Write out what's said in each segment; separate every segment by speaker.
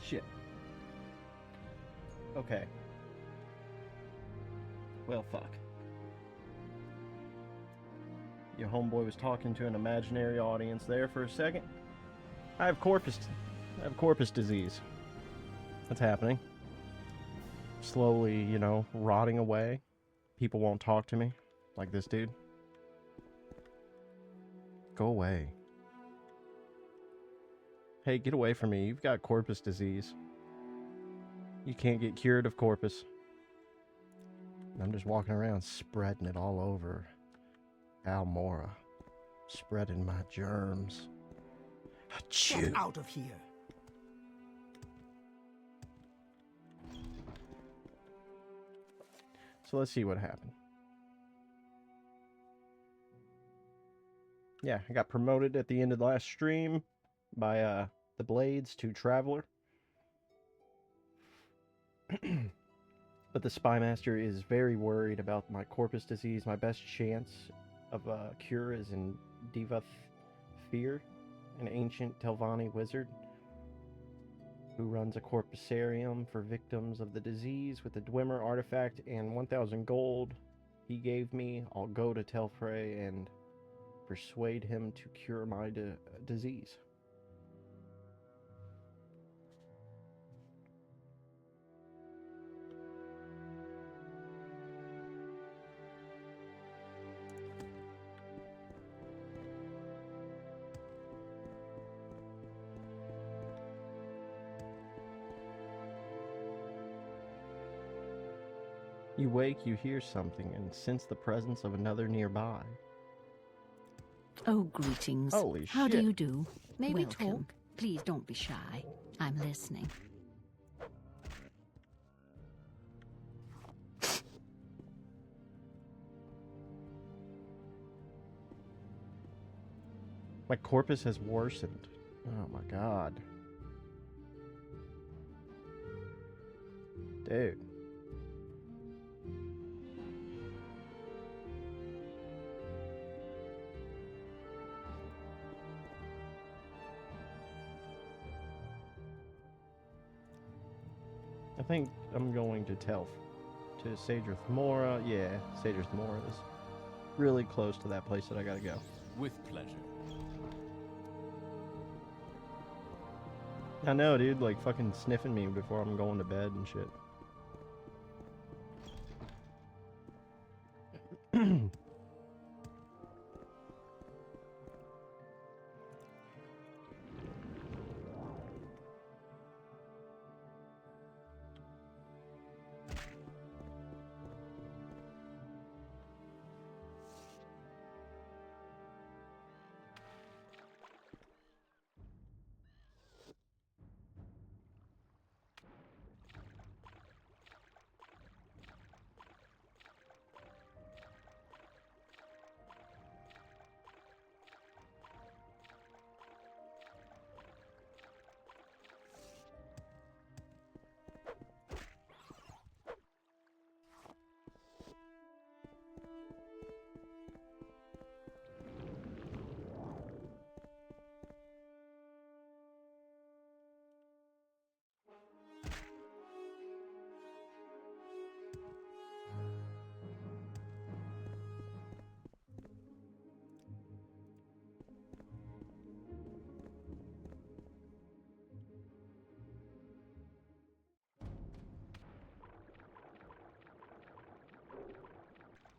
Speaker 1: Shit. Okay. Well, fuck. Your homeboy was talking to an imaginary audience there for a second. I have corpus disease. That's happening. Slowly, you know, rotting away. People won't talk to me. Like this dude. Go away. Hey, get away from me. You've got corpus disease. You can't get cured of corpus. I'm just walking around spreading it all over Almora. Spreading my germs. Achoo.
Speaker 2: Get out of here.
Speaker 1: So let's see what happened. Yeah, I got promoted at the end of the last stream by the Blades to Traveler. But the Spymaster is very worried about my corpus disease. My best chance of a cure is in Diva Fear, an ancient Telvanni wizard who runs a corpusarium for victims of the disease with the Dwemer artifact and 1,000 gold he gave me. I'll go to Telfrey and persuade him to cure my disease. You wake, you hear something, and sense the presence of another nearby.
Speaker 3: Oh, greetings.
Speaker 1: Holy
Speaker 3: How
Speaker 1: shit.
Speaker 3: do you do?
Speaker 4: May we
Speaker 3: Welcome.
Speaker 4: talk?
Speaker 3: Please don't be shy. I'm listening.
Speaker 1: My corpus has worsened. Oh my god. Dude. I think I'm going to Sadrith Mora. Yeah, Sadrith Mora is really close to that place that I gotta go.
Speaker 5: With pleasure.
Speaker 1: I know, dude, like fucking sniffing me before I'm going to bed and shit.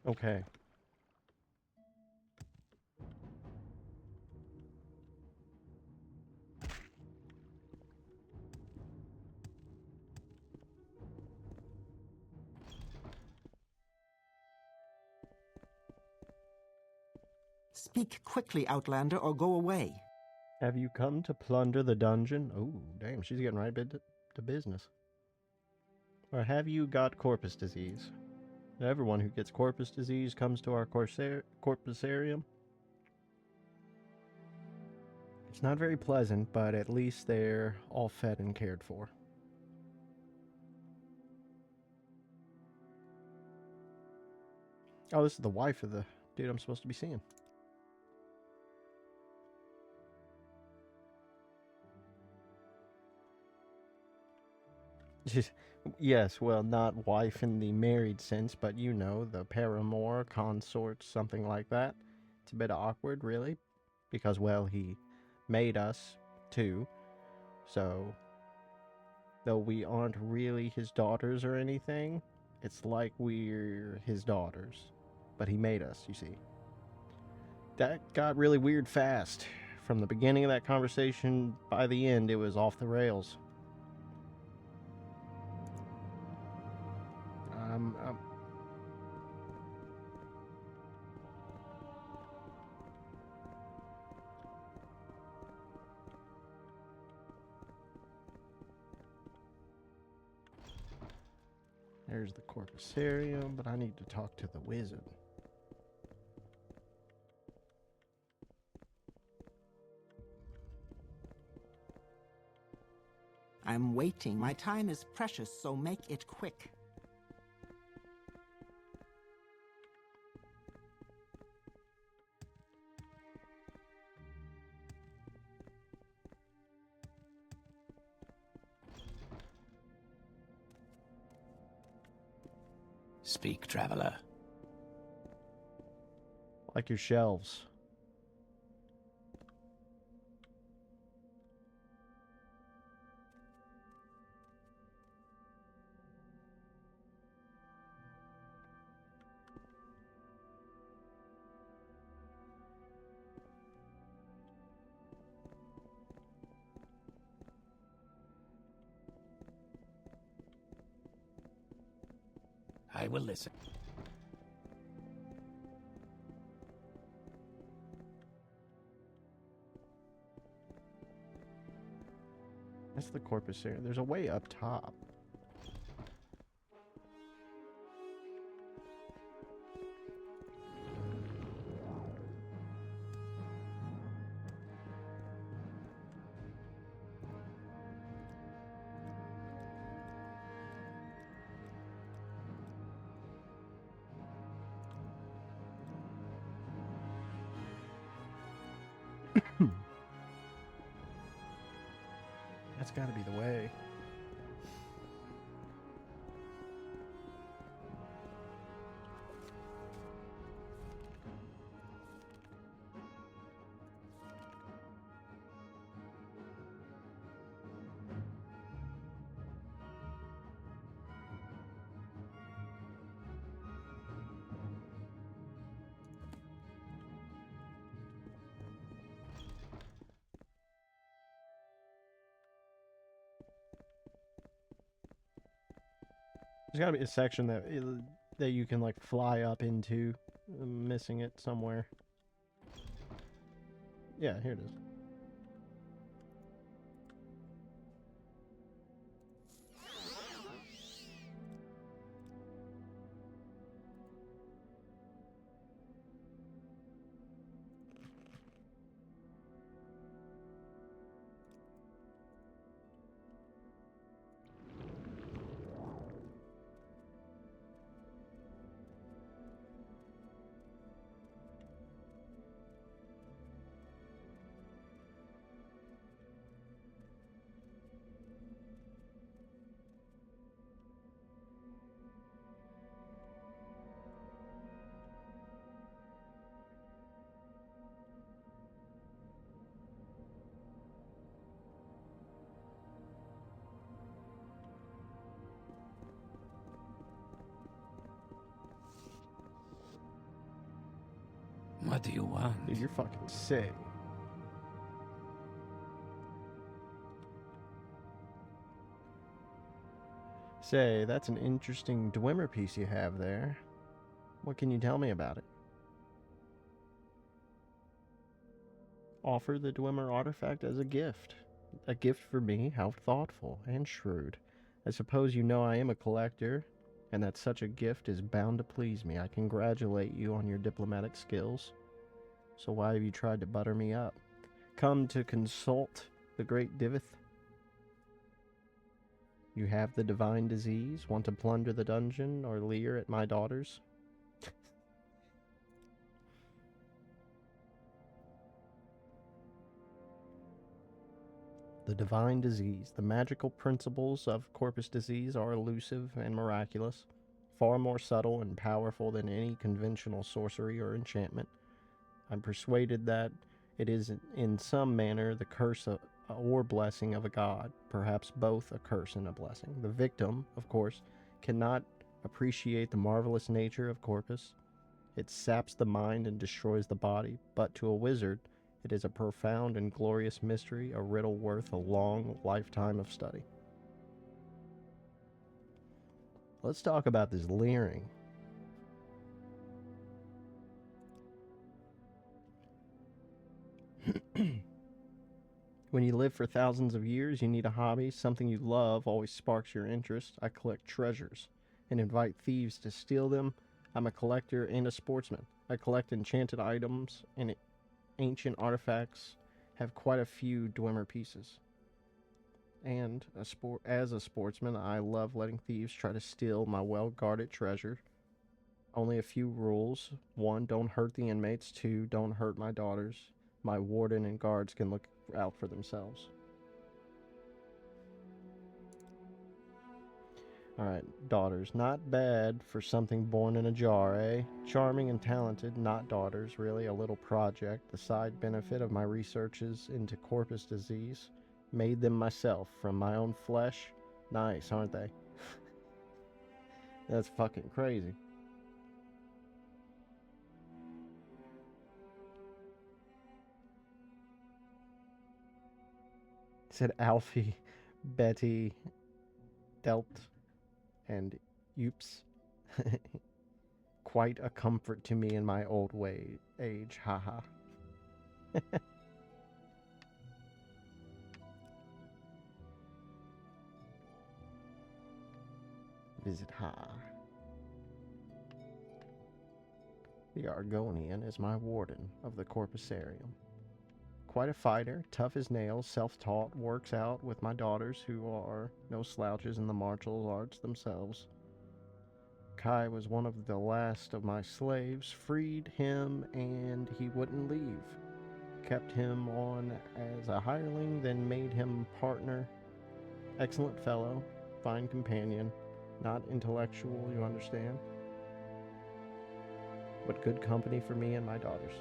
Speaker 1: Okay.
Speaker 2: Speak quickly, Outlander, or go away.
Speaker 1: Have you come to plunder the dungeon? Oh, damn, she's getting right to business. Or have you got corpus disease? Everyone who gets corpus disease comes to our corpusarium. It's not very pleasant, but at least they're all fed and cared for. Oh, this is the wife of the dude I'm supposed to be seeing. Yes, well, not wife in the married sense, but you know, the paramour, consort, something like that. It's a bit awkward, really, because, well, he made us too, so though we aren't really his daughters or anything, it's like we're his daughters. But he made us, you see. That got really weird fast. From the beginning of that conversation, by the end, it was off the rails. Um, um, there's the Corpusarium, but I need to talk to the wizard.
Speaker 2: I'm waiting. My time is precious, so make it quick.
Speaker 4: Speak, traveler.
Speaker 1: Like your shelves.
Speaker 4: I will listen.
Speaker 1: That's the Corpusarium. There's a way up top. That's gotta be the way. There's gotta be a section that you can like fly up into. I'm missing it somewhere. Yeah, here it is.
Speaker 4: What do you want?
Speaker 1: Dude, you're fucking sick. Say, that's an interesting Dwemer piece you have there. What can you tell me about it? Offer the Dwemer artifact as a gift. A gift for me? How thoughtful and shrewd. I suppose you know I am a collector, and that such a gift is bound to please me. I congratulate you on your diplomatic skills. So why have you tried to butter me up? Come to consult the great Divith? You have the divine disease? Want to plunder the dungeon or leer at my daughters? The divine disease. The magical principles of corpus disease are elusive and miraculous, far more subtle and powerful than any conventional sorcery or enchantment. I'm persuaded that it is in some manner the curse or blessing of a god, perhaps both a curse and a blessing. The victim, of course, cannot appreciate the marvelous nature of corpus. It saps the mind and destroys the body, but to a wizard, it is a profound and glorious mystery, a riddle worth a long lifetime of study. Let's talk about this leering. When you live for thousands of years, you need a hobby. Something you love always sparks your interest. I collect treasures and invite thieves to steal them. I'm a collector and a sportsman. I collect enchanted items and ancient artifacts, have quite a few Dwemer pieces. And as a sportsman, I love letting thieves try to steal my well-guarded treasure. Only a few rules. 1, don't hurt the inmates. 2, don't hurt my daughters. My warden and guards can look out for themselves. Alright, daughters. Not bad for something born in a jar, eh? Charming and talented, not daughters, really. A little project. The side benefit of my researches into corpus disease. Made them myself, from my own flesh. Nice, aren't they? That's fucking crazy. Said Alfie, Betty, Delt, and Oops. Quite a comfort to me in my old age, haha. Visit Ha. The Argonian is my warden of the Corpusarium. Quite a fighter, tough as nails, self-taught, works out with my daughters who are no slouches in the martial arts themselves. Kai was one of the last of my slaves, freed him and he wouldn't leave. Kept him on as a hireling, then made him partner. Excellent fellow, fine companion, not intellectual, you understand, but good company for me and my daughters.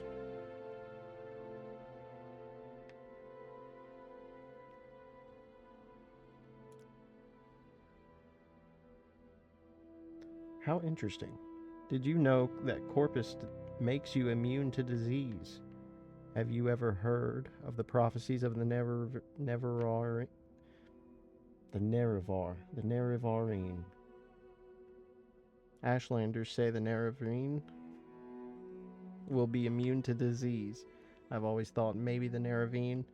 Speaker 1: How interesting. Did you know that corpus makes you immune to disease? Have you ever heard of the prophecies of the Nerevarine? Ashlanders say the Nerevarine will be immune to disease. I've always thought maybe the Nerevarine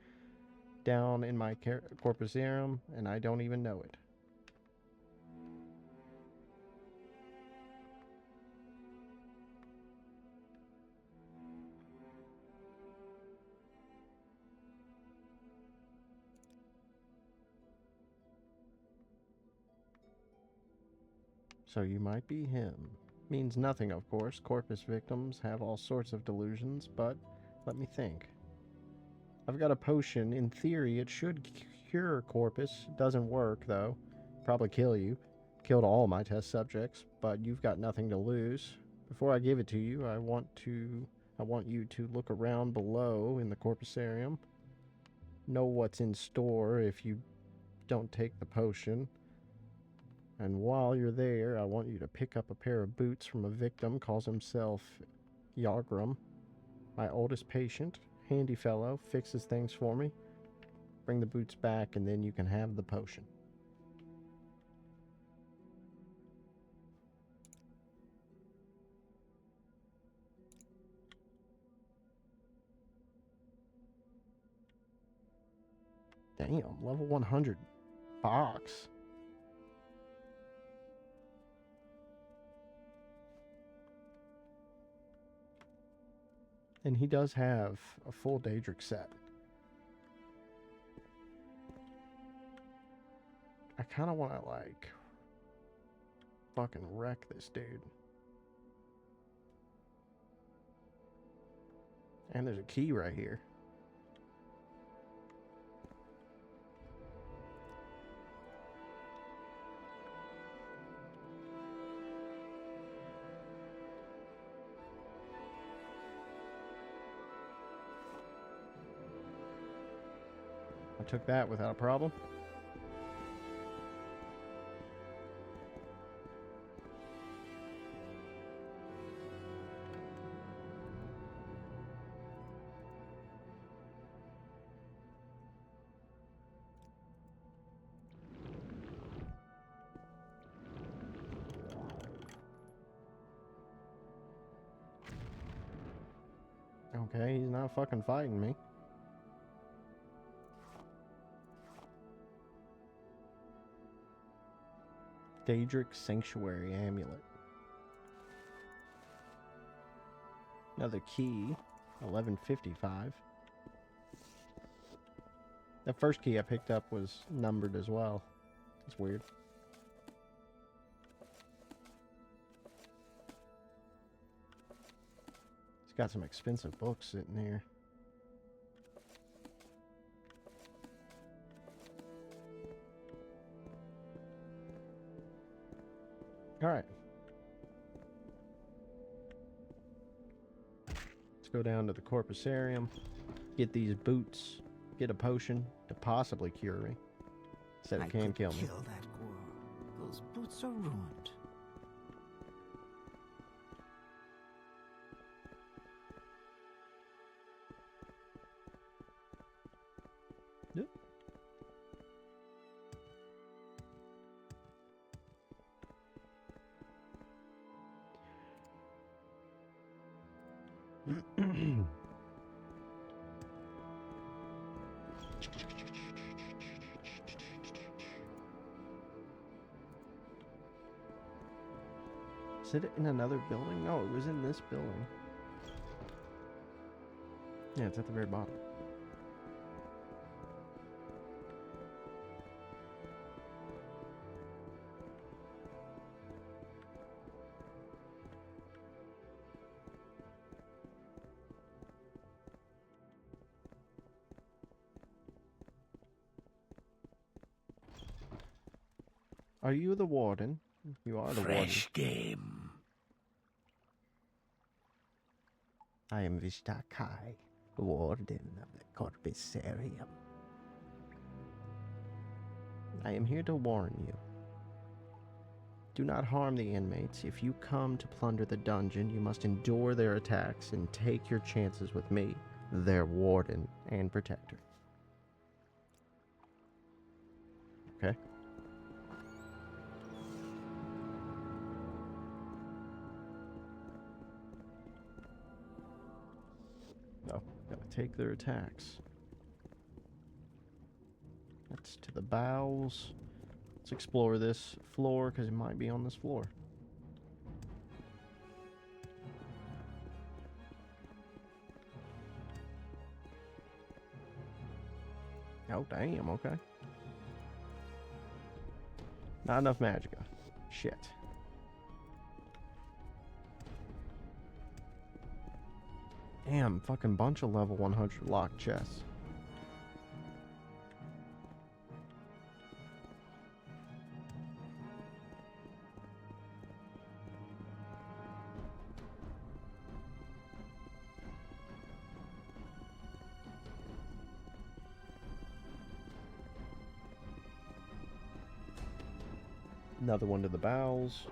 Speaker 1: down in my corpusarium, and I don't even know it. So you might be him. Means nothing, of course. Corpus victims have all sorts of delusions, but let me think. I've got a potion. In theory, it should cure corpus. Doesn't work, though. Probably kill you. Killed all my test subjects, but you've got nothing to lose. Before I give it to you, I want you to look around below in the corpusarium. Know what's in store if you don't take the potion. And while you're there, I want you to pick up a pair of boots from a victim, calls himself Yagram. My oldest patient, handy fellow, fixes things for me. Bring the boots back and then you can have the potion. Damn, level 100 box. And he does have a full Daedric set. I kind of want to, like, fucking wreck this dude. And there's a key right here. I took that without a problem. Okay, he's not fucking fighting me. Daedric Sanctuary Amulet. Another key. 1155. The first key I picked up was numbered as well. That's weird. He's got some expensive books sitting here. Alright. Let's go down to the Corpusarium. Get these boots. Get a potion to possibly cure me. Said it can kill me.
Speaker 2: Kill that girl. Those boots are ruined.
Speaker 1: Yep. Is it in another building? No, it was in this building. Yeah, it's at the very bottom. Are you the warden? You are the warden.
Speaker 4: Fresh game.
Speaker 1: I am Vishta Kai, warden of the Corpusarium. I am here to warn you. Do not harm the inmates. If you come to plunder the dungeon, you must endure their attacks and take your chances with me, their warden and protector. Okay? Oh, gotta take their attacks. That's to the bowels. Let's explore this floor, because it might be on this floor. Oh, damn, okay. Not enough magicka. Shit. Damn, fucking bunch of level 100 locked chests. Another one to the bowels.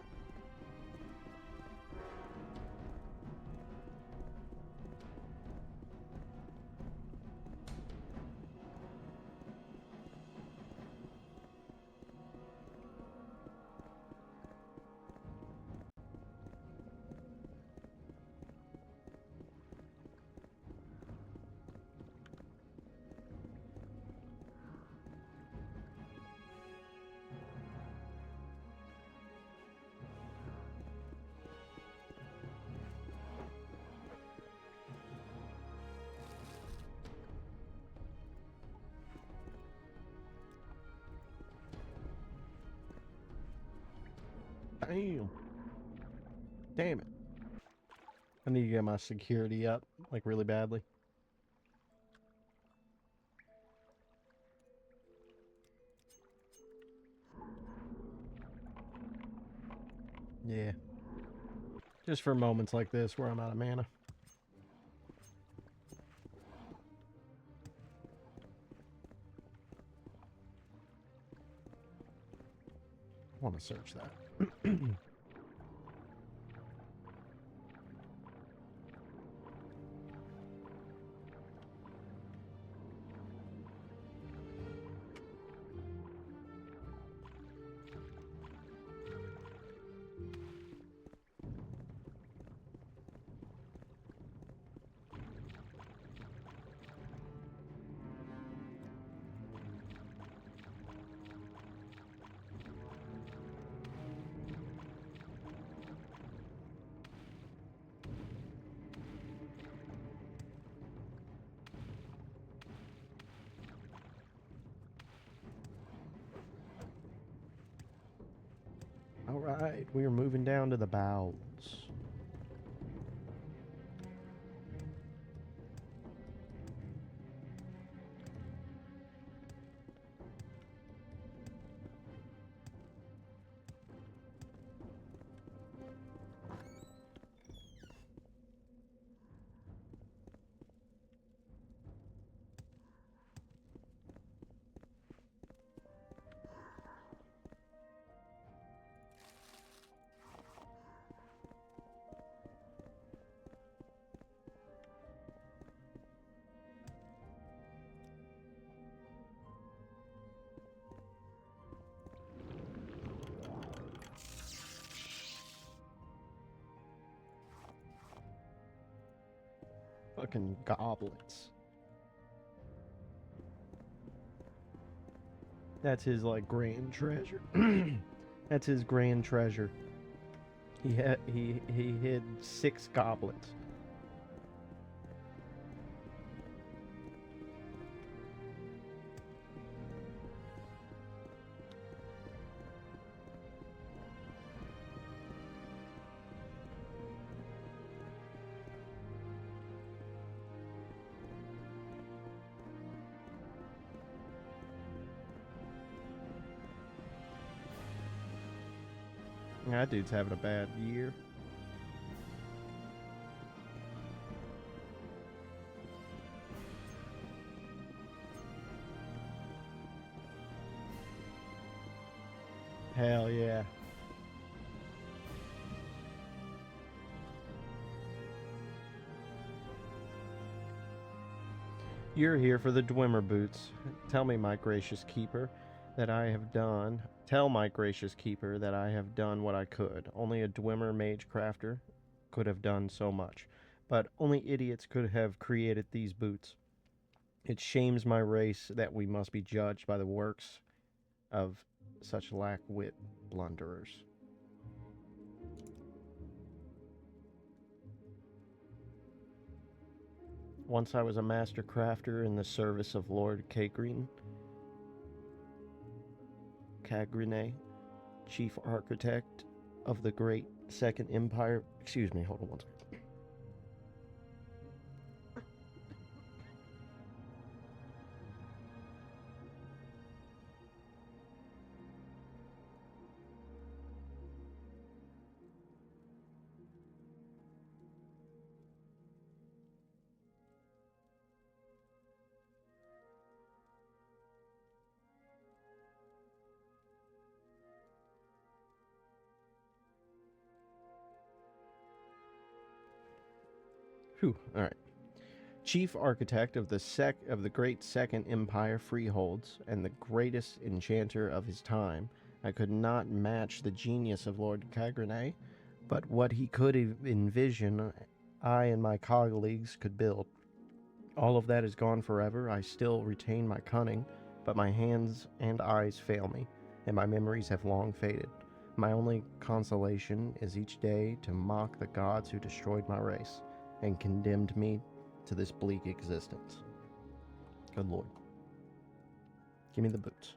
Speaker 1: Damn. Damn it. I need to get my security up, like, really badly. Yeah. Just for moments like this where I'm out of mana. want to search that. Alright, we are moving down to the bowels. Fucking goblets. That's his, like, grand treasure. That's his grand treasure. He hid 6 goblets. That dude's having a bad year. Hell yeah. You're here for the Dwemer boots. Tell me, my gracious keeper, that I have done. Tell my gracious keeper that I have done what I could. Only a Dwemer mage crafter could have done so much. But only idiots could have created these boots. It shames my race that we must be judged by the works of such lack-wit blunderers. Once I was a master crafter in the service of Lord Cagrine, chief architect of the great Second Empire. Excuse me, hold on one second. Whew, all right. Chief architect of the great Second Empire freeholds and the greatest enchanter of his time, I could not match the genius of Lord Cagrine, but what he could envision, I and my colleagues could build. All of that is gone forever. I still retain my cunning, but my hands and eyes fail me, and my memories have long faded. My only consolation is each day to mock the gods who destroyed my race and condemned me to this bleak existence. Good Lord. Give me the boots.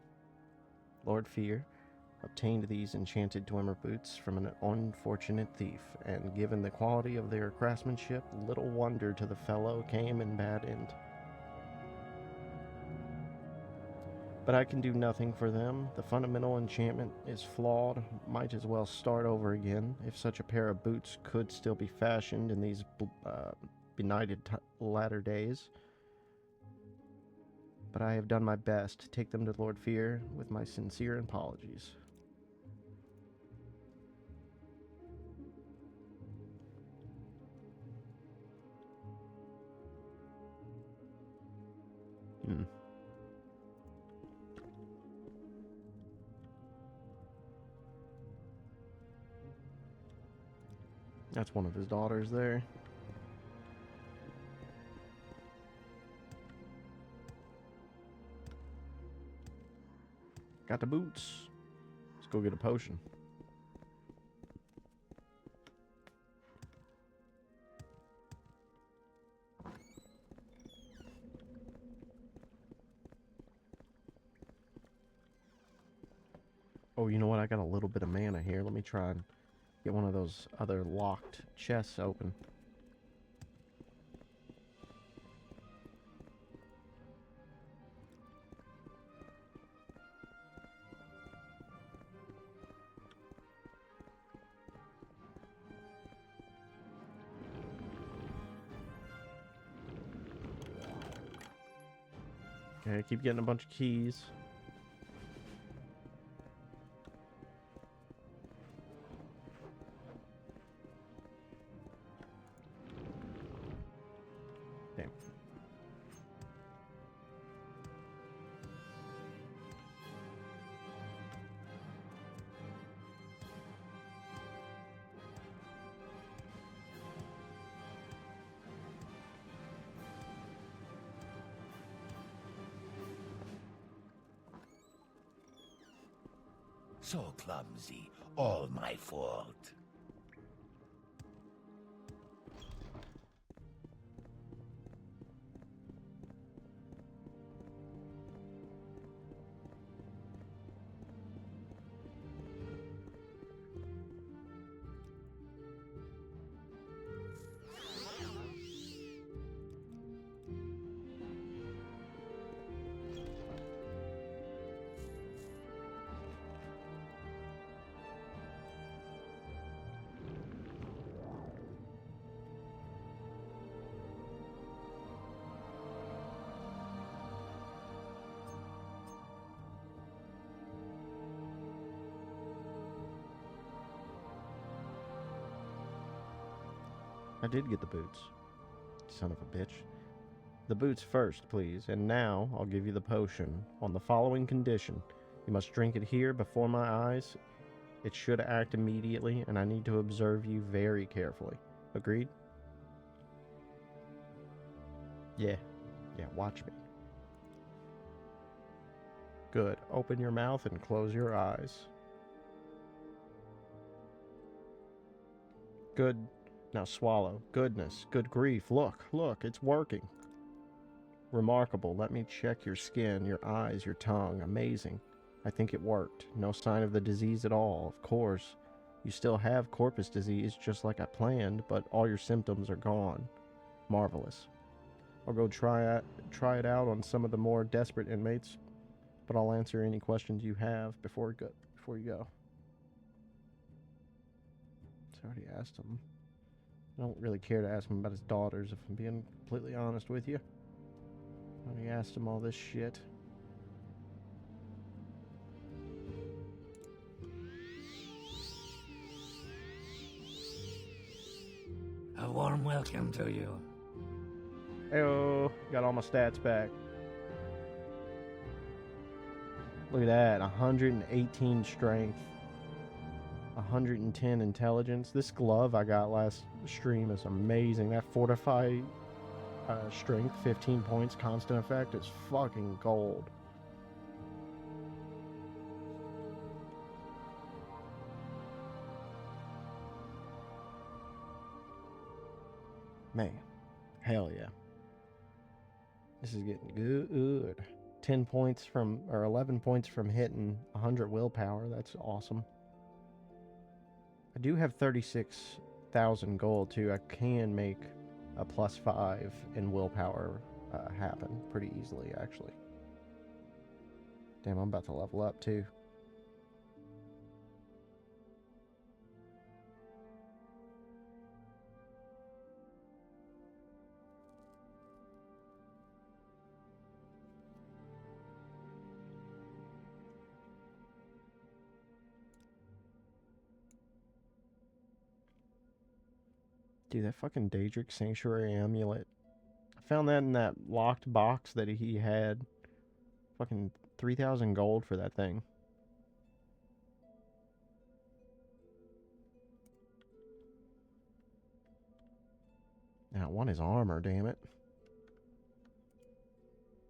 Speaker 1: Lord Fear obtained these enchanted Dwemer boots from an unfortunate thief, and given the quality of their craftsmanship, little wonder to the fellow came in bad end. But I can do nothing for them. The fundamental enchantment is flawed. Might as well start over again, if such a pair of boots could still be fashioned in these benighted latter days. But I have done my best. Take them to Lord Fear with my sincere apologies. button. That's one of his daughters there. Got the boots. Let's go get a potion. Oh, you know what? I got a little bit of mana here. Let me try and get one of those other locked chests open. Okay, keep getting a bunch of keys. Damn.
Speaker 5: So clumsy. All my fault.
Speaker 1: I did get the boots. Son of a bitch. The boots first, please, and now I'll give you the potion on the following condition. You must drink it here before my eyes. It should act immediately, and I need to observe you very carefully. Agreed? Yeah. Yeah, watch me. Good. Open your mouth and close your eyes. Good. Now swallow. Goodness. Good grief. Look. Look. It's working. Remarkable. Let me check your skin, your eyes, your tongue. Amazing. I think it worked. No sign of the disease at all. Of course, you still have corpus disease just like I planned, but all your symptoms are gone. Marvelous. I'll go try it out on some of the more desperate inmates, but I'll answer any questions you have before you go. I already asked him. I don't really care to ask him about his daughters, if I'm being completely honest with you. I already asked him all this shit.
Speaker 4: A warm welcome to you.
Speaker 1: Heyo, got all my stats back. Look at that, 118 strength, 110 intelligence. This glove I got last stream is amazing. That fortify strength, 15 points, constant effect is fucking gold. Man, hell yeah. This is getting good. 10 points from, or 11 points from hitting 100 willpower. That's awesome. I do have 36,000 gold too. I can make a +5 in willpower happen pretty easily, actually. Damn, I'm about to level up too. Dude, that fucking Daedric Sanctuary Amulet. I found that in that locked box that he had. Fucking 3,000 gold for that thing. Now, I want his armor, damn it.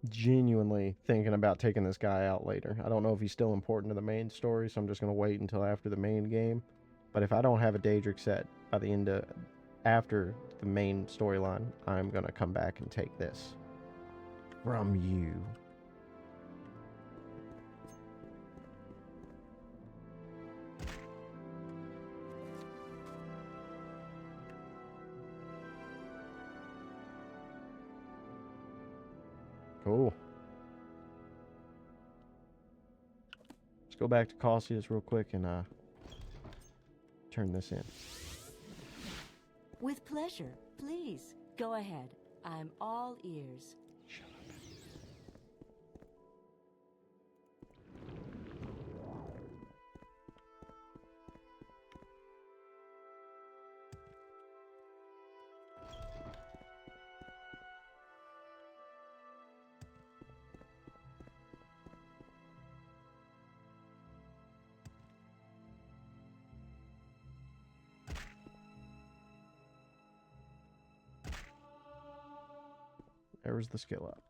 Speaker 1: Genuinely thinking about taking this guy out later. I don't know if he's still important to the main story, so I'm just going to wait until after the main game. But if I don't have a Daedric set by the end of... after the main storyline, I'm going to come back and take this from you. Cool. Let's go back to Cassius real quick and turn this in.
Speaker 6: With pleasure. Please, go ahead. I'm all ears.
Speaker 1: There was the skill up.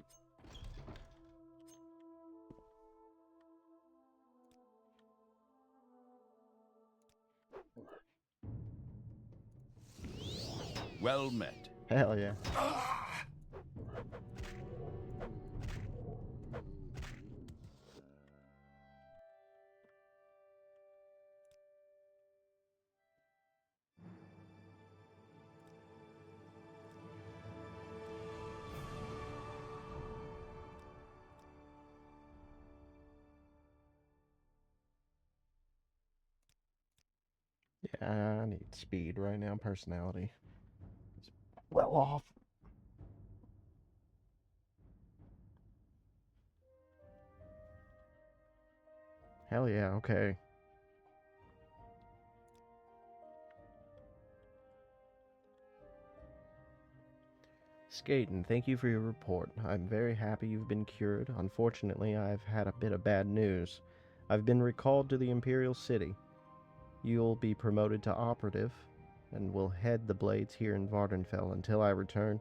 Speaker 5: Well met.
Speaker 1: Hell yeah. Yeah, I need speed right now. Personality. It's well off. Hell yeah, okay. Skaten, thank you for your report. I'm very happy you've been cured. Unfortunately, I've had a bit of bad news. I've been recalled to the Imperial City. You'll be promoted to operative, and will head the Blades here in Vardenfell until I return.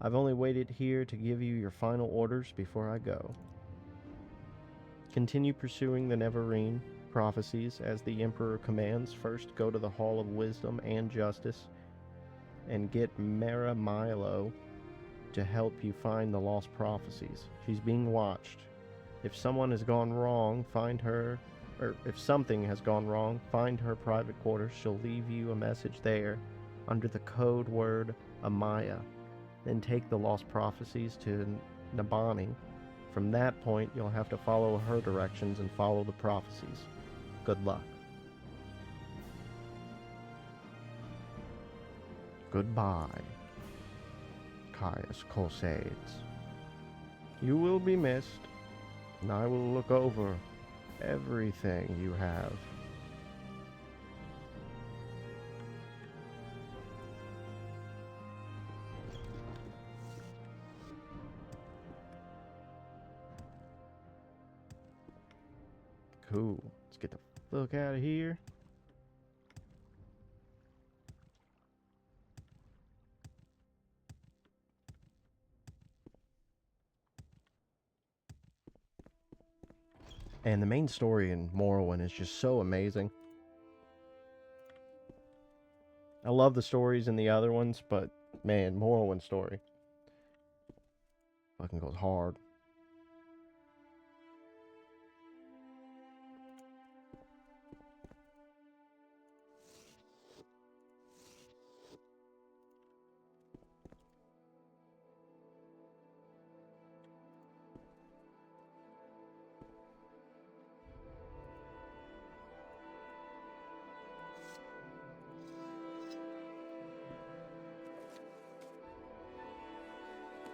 Speaker 1: I've only waited here to give you your final orders before I go. Continue pursuing the Neverine prophecies as the Emperor commands. First, go to the Hall of Wisdom and Justice and get Mara Milo to help you find the lost prophecies. She's being watched. If someone has gone wrong, find her, or if something has gone wrong, find her private quarters. She'll leave you a message there under the code word Amaya. Then take the lost prophecies to Nabani. From that point, you'll have to follow her directions and follow the prophecies. Good luck. Goodbye, Caius Colsades. You will be missed, and I will look over everything you have. Cool. Let's get the fuck out of here. And the main story in Morrowind is just so amazing. I love the stories in the other ones, but man, Morrowind story fucking goes hard.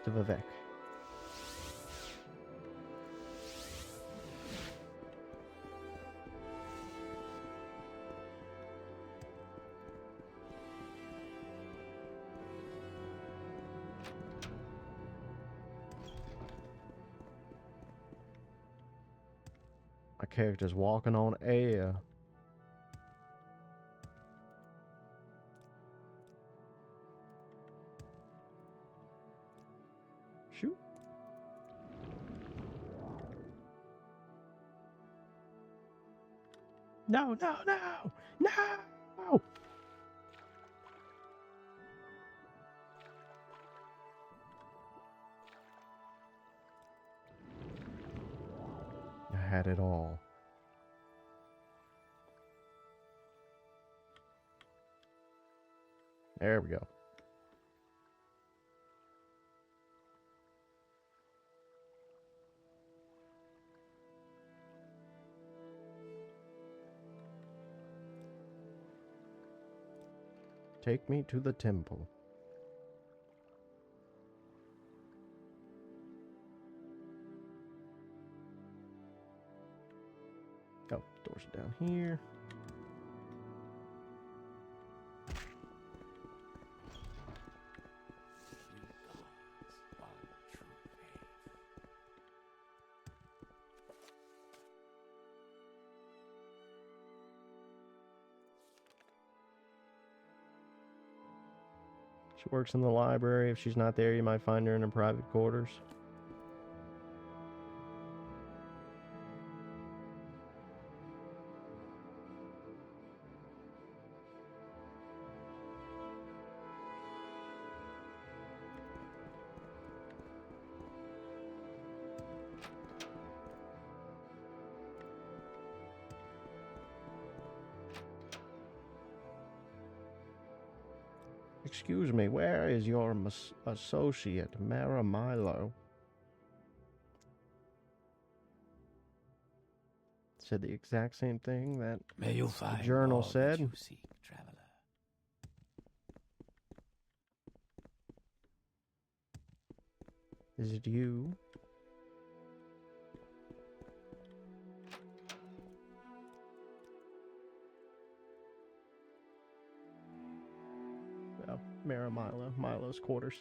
Speaker 1: To Vivek. character's walking on air. Shoot. No, no, no! No! I had it all. There we go. Take me to the temple. Oh, doors are down here. She works in the library. If she's not there, you might find her in her private quarters. Excuse me, where is your associate, Mara Milo? Said the exact same thing that
Speaker 4: May you find
Speaker 1: journal
Speaker 4: all
Speaker 1: said.
Speaker 4: that you seek, traveler.
Speaker 1: Is it you? Oh, Mara Milo. Milo's quarters.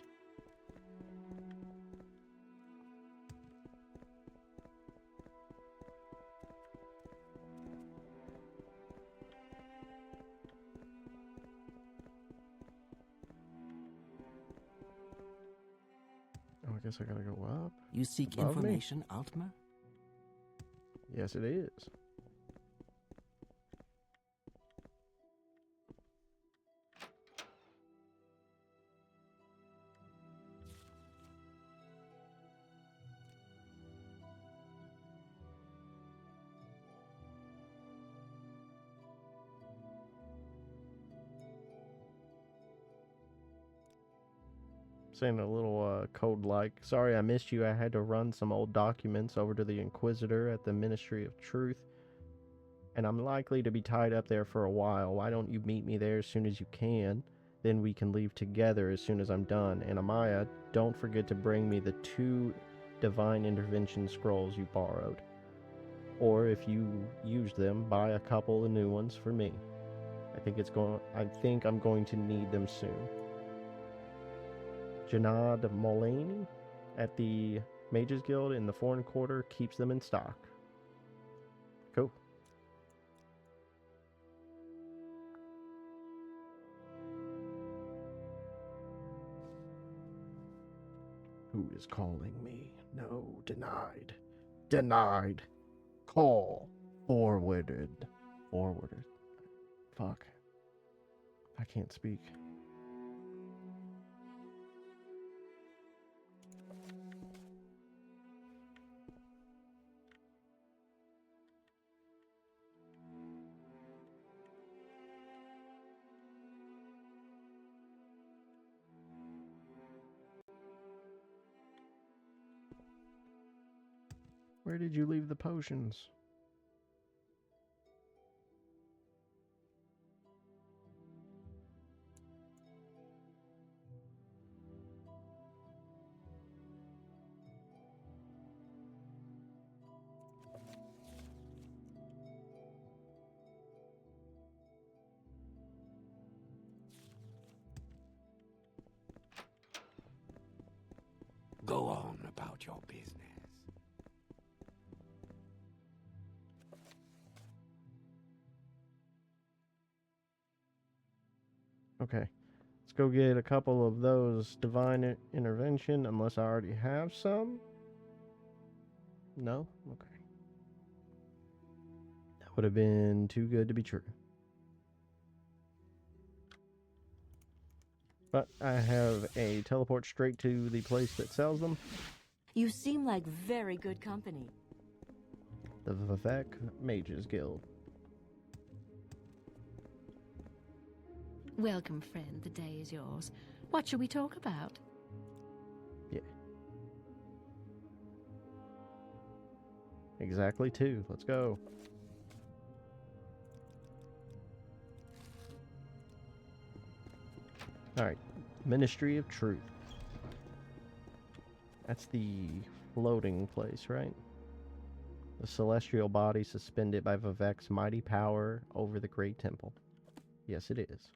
Speaker 1: Oh, I guess I gotta go up.
Speaker 2: You seek
Speaker 1: Above me?
Speaker 2: information, Altmer?
Speaker 1: Yes, it is. Saying a little code like, sorry I missed you. I had to run some old documents over to the Inquisitor at the Ministry of Truth, and I'm likely to be tied up there for a while. Why don't you meet me there as soon as you can? Then we can leave together as soon as I'm done. And Amaya, don't forget to bring me the 2 Divine Intervention scrolls you borrowed. Or if you used them, buy a couple of new ones for me. I think I'm going to need them soon. Janad Mullaney at the Mages Guild in the Foreign Quarter keeps them in stock. Cool. Who is calling me? No, denied. Denied. Call. Forwarded. Forwarded. Fuck. I can't speak. Where did you leave the potions?
Speaker 4: Go on about your business.
Speaker 1: Okay. Let's go get a couple of those divine intervention, unless I already have some. No? Okay. That would have been too good to be true. But I have a teleport straight to the place that sells them.
Speaker 6: You seem like very good company.
Speaker 1: The Vivek Mages Guild.
Speaker 3: Welcome, friend. The day is yours. What shall we talk about?
Speaker 1: Yeah. Exactly 2. Let's go. Alright. Ministry of Truth. That's the floating place, right? The celestial body suspended by Vivek's mighty power over the great temple. Yes, it is.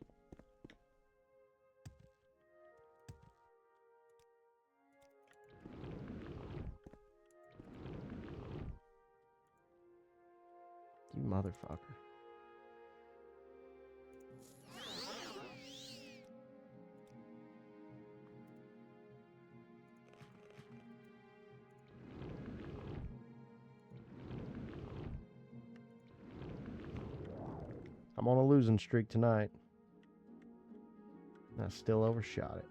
Speaker 1: You motherfucker. I'm on a losing streak tonight. I still overshot it.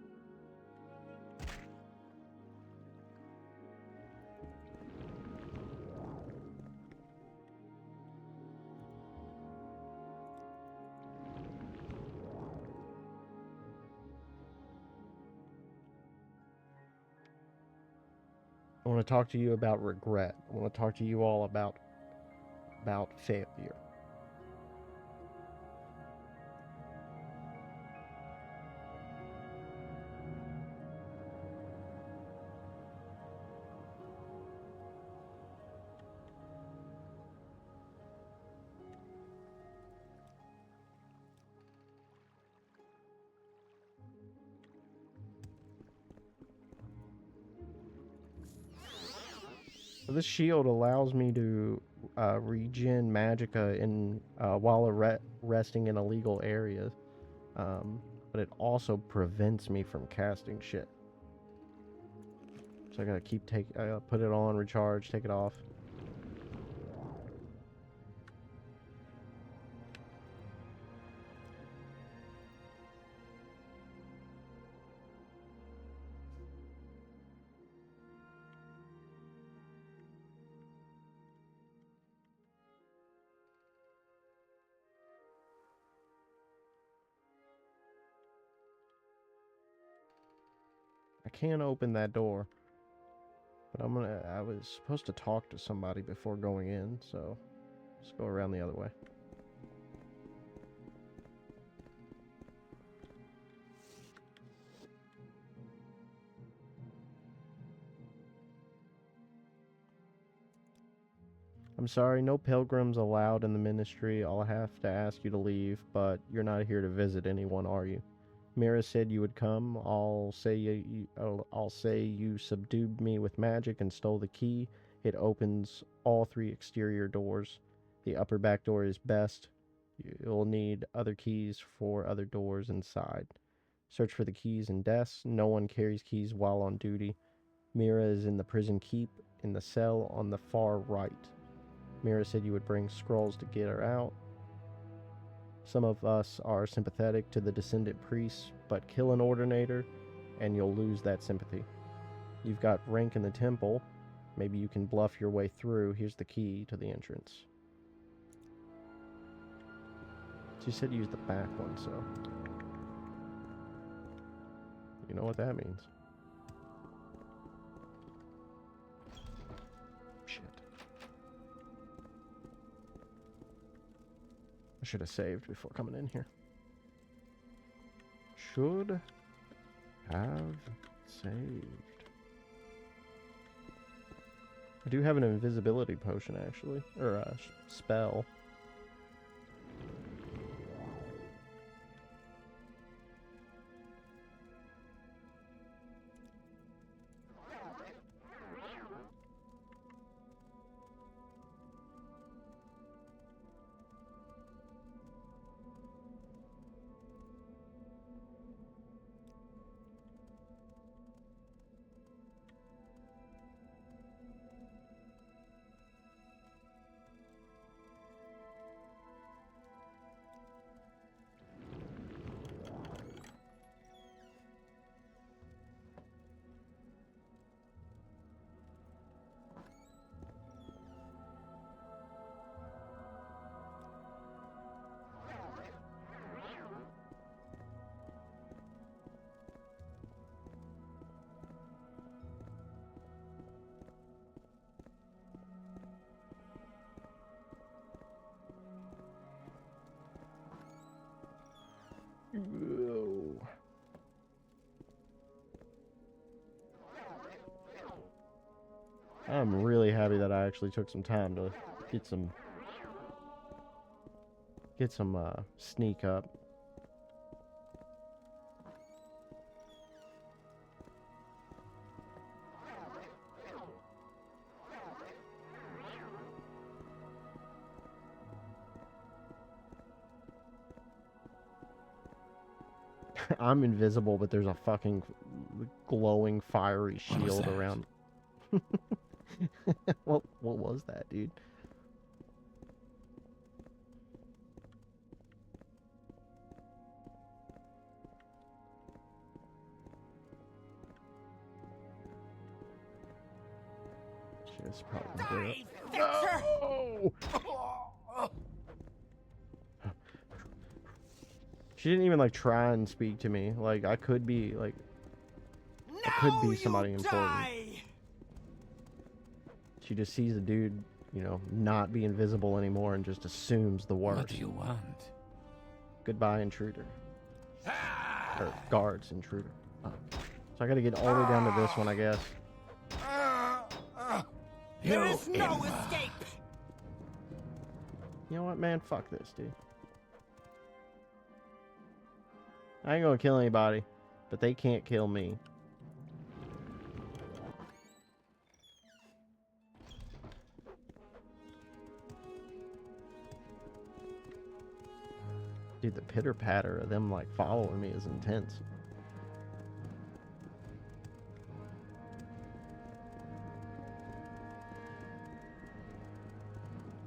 Speaker 1: I want to talk to you about regret. I want to talk to you all about failure. So this shield allows me to regen magicka in while resting in illegal areas, but it also prevents me from casting shit. So I gotta put it on, recharge, take it off. I can't open that door, but I was supposed to talk to somebody before going in, so let's go around the other way. I'm sorry, no pilgrims allowed in the ministry. I'll have to ask you to leave, but you're not here to visit anyone, are you? Mira said you would come. I'll say you subdued me with magic and stole the key. It opens all 3 exterior doors. The upper back door is best. You'll need other keys for other doors inside. Search for the keys in desks. No one carries keys while on duty. Mira is in the prison keep in the cell on the far right. Mira said you would bring scrolls to get her out. Some of us are sympathetic to the descendant priests, but kill an ordinator and you'll lose that sympathy. You've got rank in the temple. Maybe you can bluff your way through. Here's the key to the entrance. She said use the back one, so you know what that means. Shit. I should have saved before coming in here. Should have saved. I do have an invisibility potion, actually. Or a spell. Oh. I'm really happy that I actually took some time to get some sneak up. I'm invisible, but there's a fucking glowing fiery shield around. What was that, dude? Shit, it's probably No! She didn't even like try and speak to me. Like I could be like I could be somebody important. She just sees a dude, you know, not be invisible anymore and just assumes the worst.
Speaker 4: What do you want?
Speaker 1: Goodbye, intruder. Or guards, intruder. Oh. So I gotta get all the way down to this one, I guess.
Speaker 4: There is no escape!
Speaker 1: You know what, man? Fuck this, dude. I ain't gonna kill anybody, but they can't kill me. Dude, the pitter-patter of them, like, following me is intense.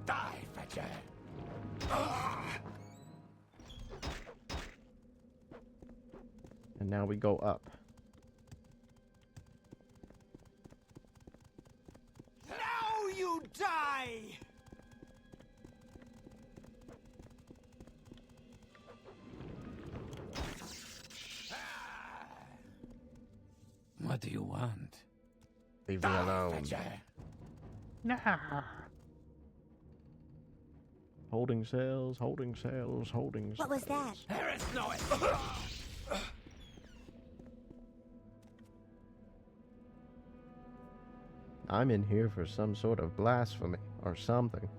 Speaker 4: Die, Fetcher!
Speaker 1: And now we go up.
Speaker 2: Now you die!
Speaker 4: What do you want?
Speaker 1: Leave me alone.
Speaker 4: Fetcher!
Speaker 1: Nah. Holding cells, holding cells, holding cells.
Speaker 6: What was that?
Speaker 4: There is no escape!
Speaker 1: I'm in here for some sort of blasphemy or something.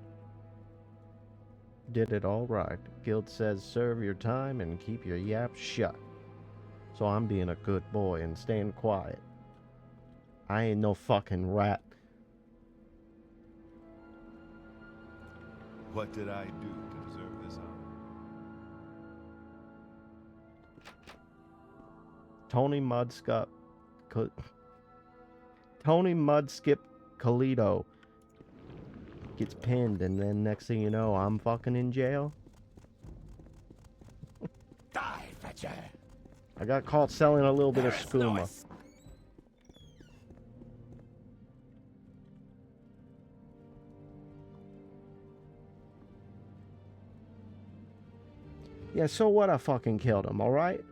Speaker 1: Did it all right. Guild says serve your time and keep your yap shut. So I'm being a good boy and staying quiet. I ain't no fucking rat.
Speaker 5: What did I do to deserve this honor?
Speaker 1: Tony Mudskip Colito gets pinned, and then next thing you know, I'm fucking in jail.
Speaker 4: Die, Fetcher!
Speaker 1: I got caught selling a little bit of
Speaker 4: There is no
Speaker 1: skooma. Yeah, so what? I fucking killed him, alright?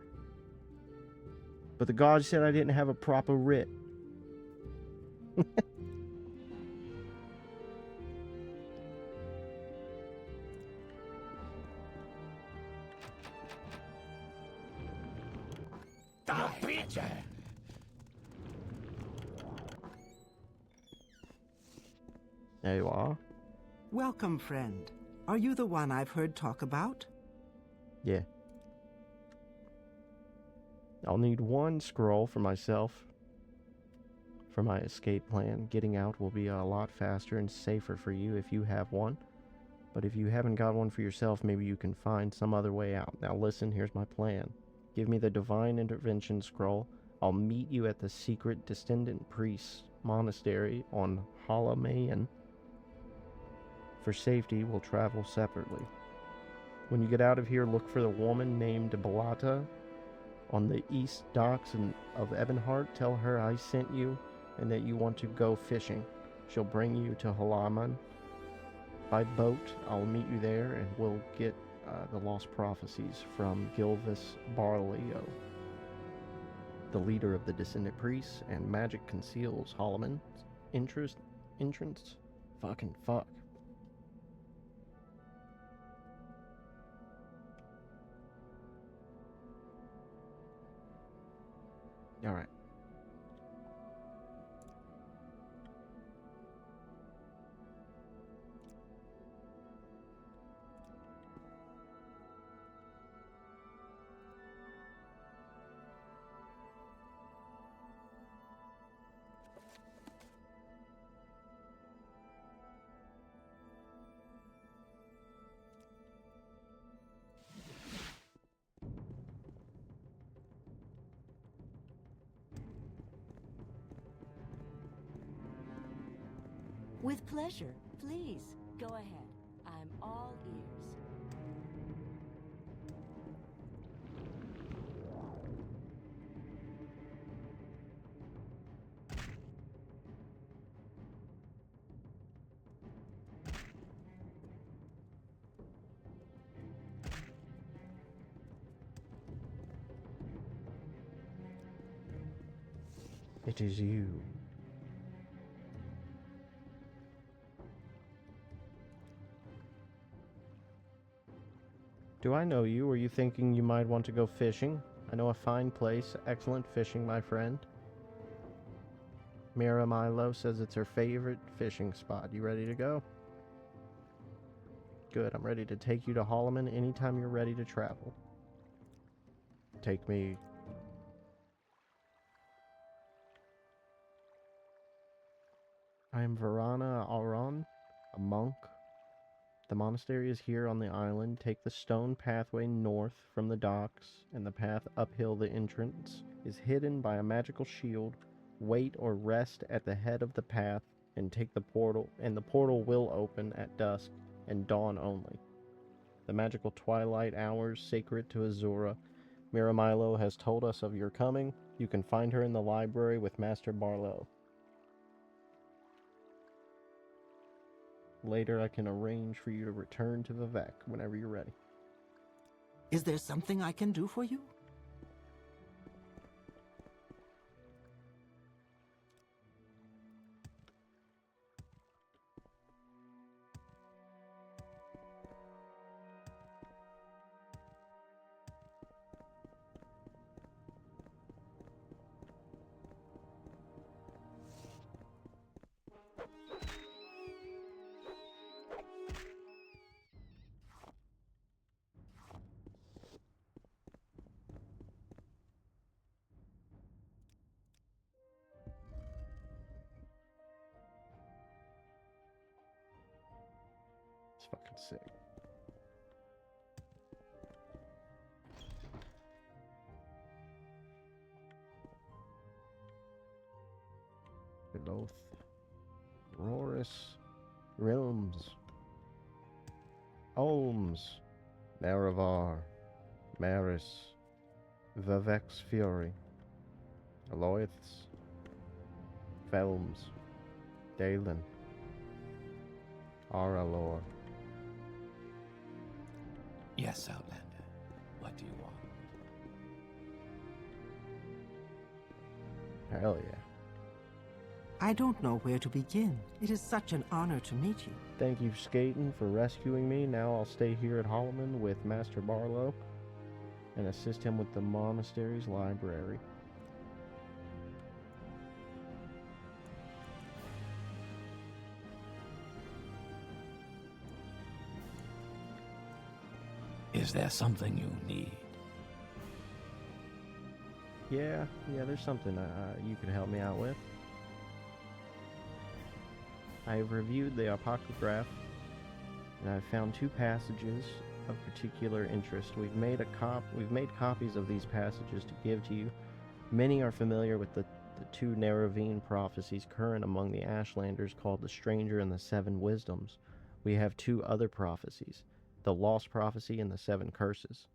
Speaker 1: But the god said I didn't have a proper writ.
Speaker 4: Die, Fetcher!
Speaker 1: There you are.
Speaker 2: Welcome, friend. Are you the one I've heard talk about?
Speaker 1: Yeah. I'll need one scroll for myself. For my escape plan. Getting out will be a lot faster and safer for you if you have one. But if you haven't got one for yourself, maybe you can find some other way out. Now listen, here's my plan. Give me the Divine Intervention Scroll. I'll meet you at the secret Descendant Priest Monastery on Halamayan. For safety, we'll travel separately. When you get out of here, look for the woman named Belata on the east docks of Ebonheart. Tell her I sent you and that you want to go fishing. She'll bring you to Halaman. By boat, I'll meet you there and we'll get the Lost Prophecies from Gilvis Barleo, the leader of the Descendant Priests, and magic conceals Halaman's entrance. Fucking fuck. Alright.
Speaker 6: With pleasure. Please, go ahead. I'm all ears.
Speaker 1: It is you. Do I know you? Are you thinking you might want to go fishing? I know a fine place. Excellent fishing, my friend. Mira Milo says it's her favorite fishing spot. You ready to go? Good. I'm ready to take you to Holloman anytime you're ready to travel. Take me. I am Varana Auron, a monk. The monastery is here on the island. Take the stone pathway north from the docks, and the path uphill the entrance is hidden by a magical shield. Wait or rest at the head of the path and take the portal, and the portal will open at dusk and dawn only. The magical twilight hours sacred to Azura. Miramilo has told us of your coming. You can find her in the library with Master Barlow. Later, I can arrange for you to return to Vivek whenever you're ready.
Speaker 2: Is there something I can do for you?
Speaker 1: It's fucking sick. Beloth. Roris. Realms. Olms. Naravar. Maris. Vivek's Fury. Aloyths. Felms. Dalen. Aralor.
Speaker 4: Yes, Outlander. What do you want?
Speaker 1: Hell yeah.
Speaker 2: I don't know where to begin. It is such an honor to meet you.
Speaker 1: Thank you, Skaten, for rescuing me. Now I'll stay here at Holloman with Master Barlow and assist him with the monastery's library.
Speaker 4: Is there something you need?
Speaker 1: Yeah, there's something you could help me out with. I have reviewed the Apocryph, and I've found two passages of particular interest. We've made copies of these passages to give to you. Many are familiar with the two Neravine prophecies current among the Ashlanders called the Stranger and the Seven Wisdoms. We have two other prophecies, the Lost Prophecy and the Seven Curses,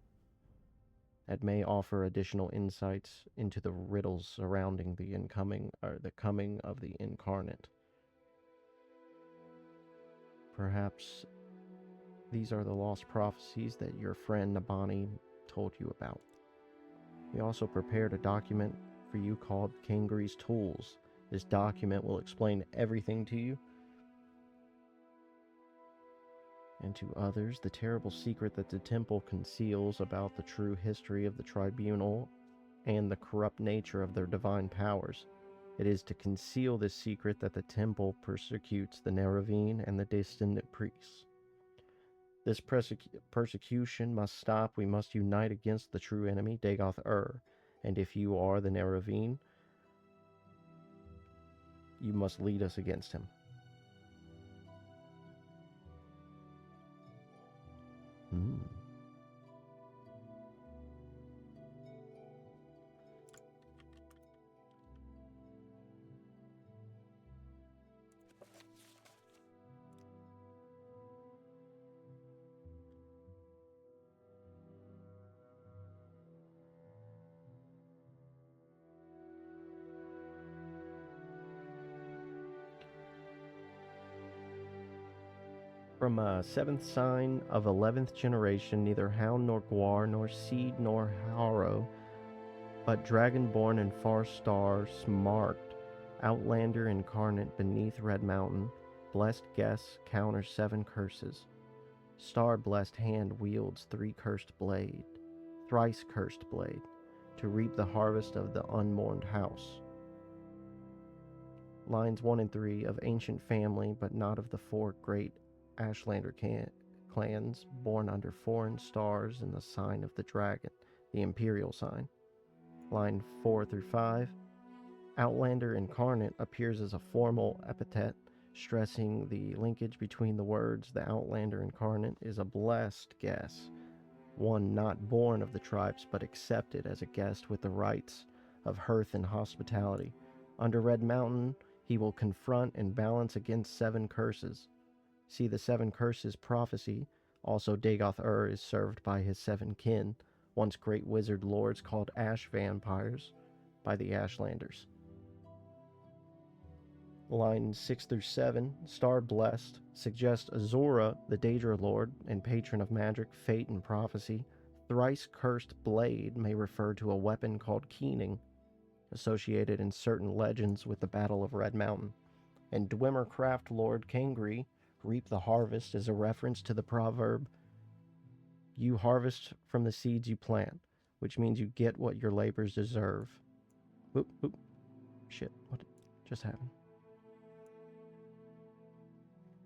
Speaker 1: that may offer additional insights into the riddles surrounding the coming of the Incarnate. Perhaps these are the lost prophecies that your friend Nabani told you about. We also prepared a document for you called Kangri's Tools. This document will explain everything to you and to others the terrible secret that the temple conceals about the true history of the tribunal and the corrupt nature of their divine powers. It is to conceal this secret that the temple persecutes the Neravine and the descendant priests. This persecution must stop. We must unite against the true enemy, Dagoth-Ur. And if you are the Neravine, you must lead us against him. From a seventh sign of 11th generation, neither hound nor guar, nor seed nor harrow, but dragonborn and far star smarked, outlander incarnate beneath Red Mountain, blessed guess counters 7 curses. Star blessed hand wields 3 cursed blade, thrice cursed blade, to reap the harvest of the unmourned house. Lines 1 and 3 of ancient family, but not of the 4 great Ashlander clans, born under foreign stars in the sign of the dragon, the imperial sign. Line 4 through 5. Outlander incarnate appears as a formal epithet, stressing the linkage between the words. The Outlander incarnate is a blessed guest, one not born of the tribes, but accepted as a guest with the rights of hearth and hospitality. Under Red Mountain, he will confront and balance against 7 curses. See the 7 curses prophecy. Also, Dagoth-Ur is served by his 7 kin, once great wizard lords called Ash Vampires, by the Ashlanders. Lines 6 through 7, Star Blessed, suggests Azora, the Daedra Lord and patron of magic, fate, and prophecy. Thrice Cursed Blade may refer to a weapon called Keening, associated in certain legends with the Battle of Red Mountain. And Dwemer Craft Lord Kangri, reap the harvest, is a reference to the proverb, you harvest from the seeds you plant, which means you get what your labors deserve. Oop. Shit, what just happened?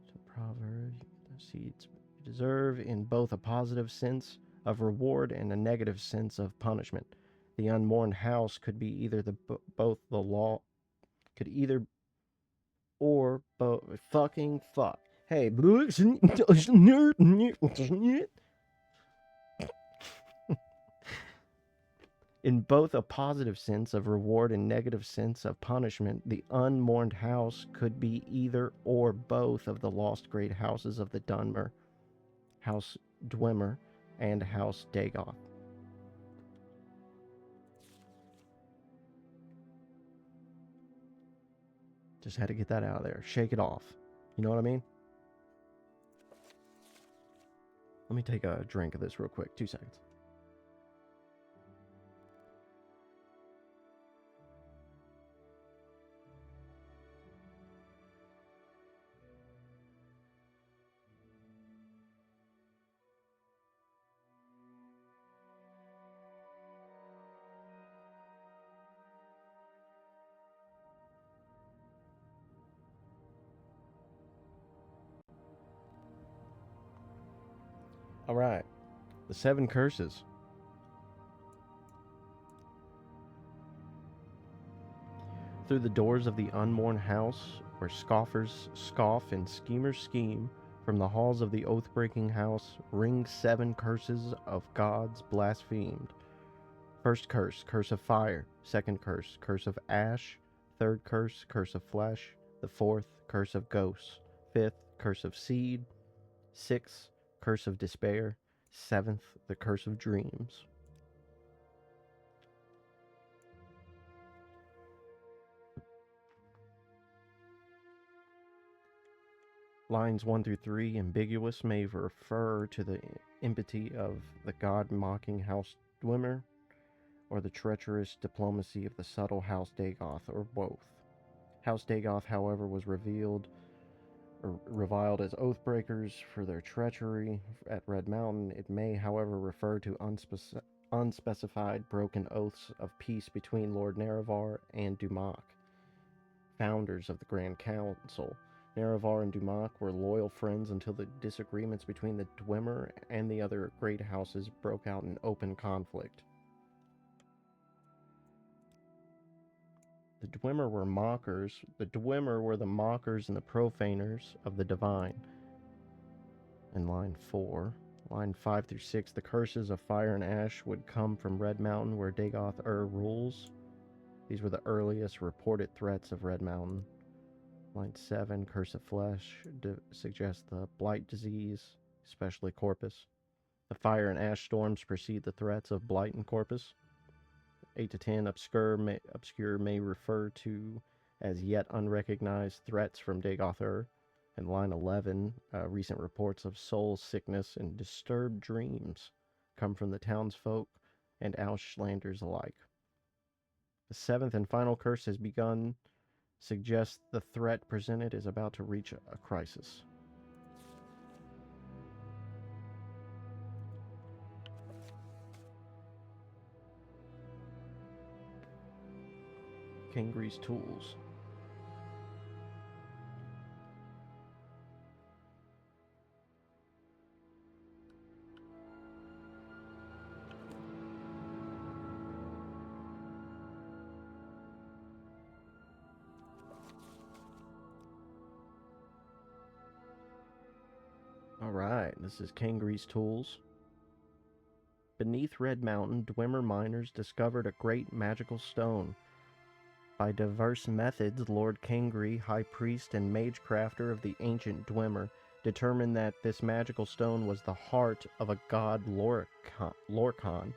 Speaker 1: So proverb, the seeds you deserve, in both a positive sense of reward and a negative sense of punishment. The unmourned house could be either both the law, could either or both. Fucking fuck. Hey, in both a positive sense of reward and negative sense of punishment, the unmourned house could be either or both of the lost great houses of the Dunmer, House Dwemer, and House Dagoth. Just had to get that out of there. Shake it off. You know what I mean? Let me take a drink of this real quick. 2 seconds. All right. The 7 curses. Through the doors of the unmourned house, where scoffers scoff and schemers scheme, from the halls of the oath-breaking house, ring 7 curses of gods blasphemed. First curse, curse of fire. Second curse, curse of ash. Third curse, curse of flesh. The 4th, curse of ghosts. 5th, curse of seed. 6th, curse of despair. 7th, the curse of dreams. Lines 1 through 3, ambiguous, may refer to the impiety of the god-mocking House Dwemer, or the treacherous diplomacy of the subtle House Dagoth, or both. House Dagoth, however, was reviled as oathbreakers for their treachery at Red Mountain. It may, however, refer to unspecified broken oaths of peace between Lord Nerevar and Dumac, founders of the Grand Council. Nerevar and Dumac were loyal friends until the disagreements between the Dwemer and the other great houses broke out in open conflict. The Dwemer were mockers. The Dwemer were the mockers and the profaners of the divine. In line 4, line 5 through 6, the curses of fire and ash would come from Red Mountain where Dagoth rules. These were the earliest reported threats of Red Mountain. Line 7, curse of flesh, suggests the blight disease, especially Corpus. The fire and ash storms precede the threats of blight and Corpus. 8 to 10, obscure may refer to as yet unrecognized threats from Dagoth. And line 11, recent reports of soul sickness and disturbed dreams come from the townsfolk and Auslanders alike. The 7th and final curse has begun, suggests the threat presented is about to reach a crisis. Kangri's tools. Alright, this is Kangri's tools. Beneath Red Mountain, Dwemer miners discovered a great magical stone. By diverse methods, Lord Kangri, High Priest and Mage Crafter of the ancient Dwemer, determined that this magical stone was the heart of a god Lorkhan,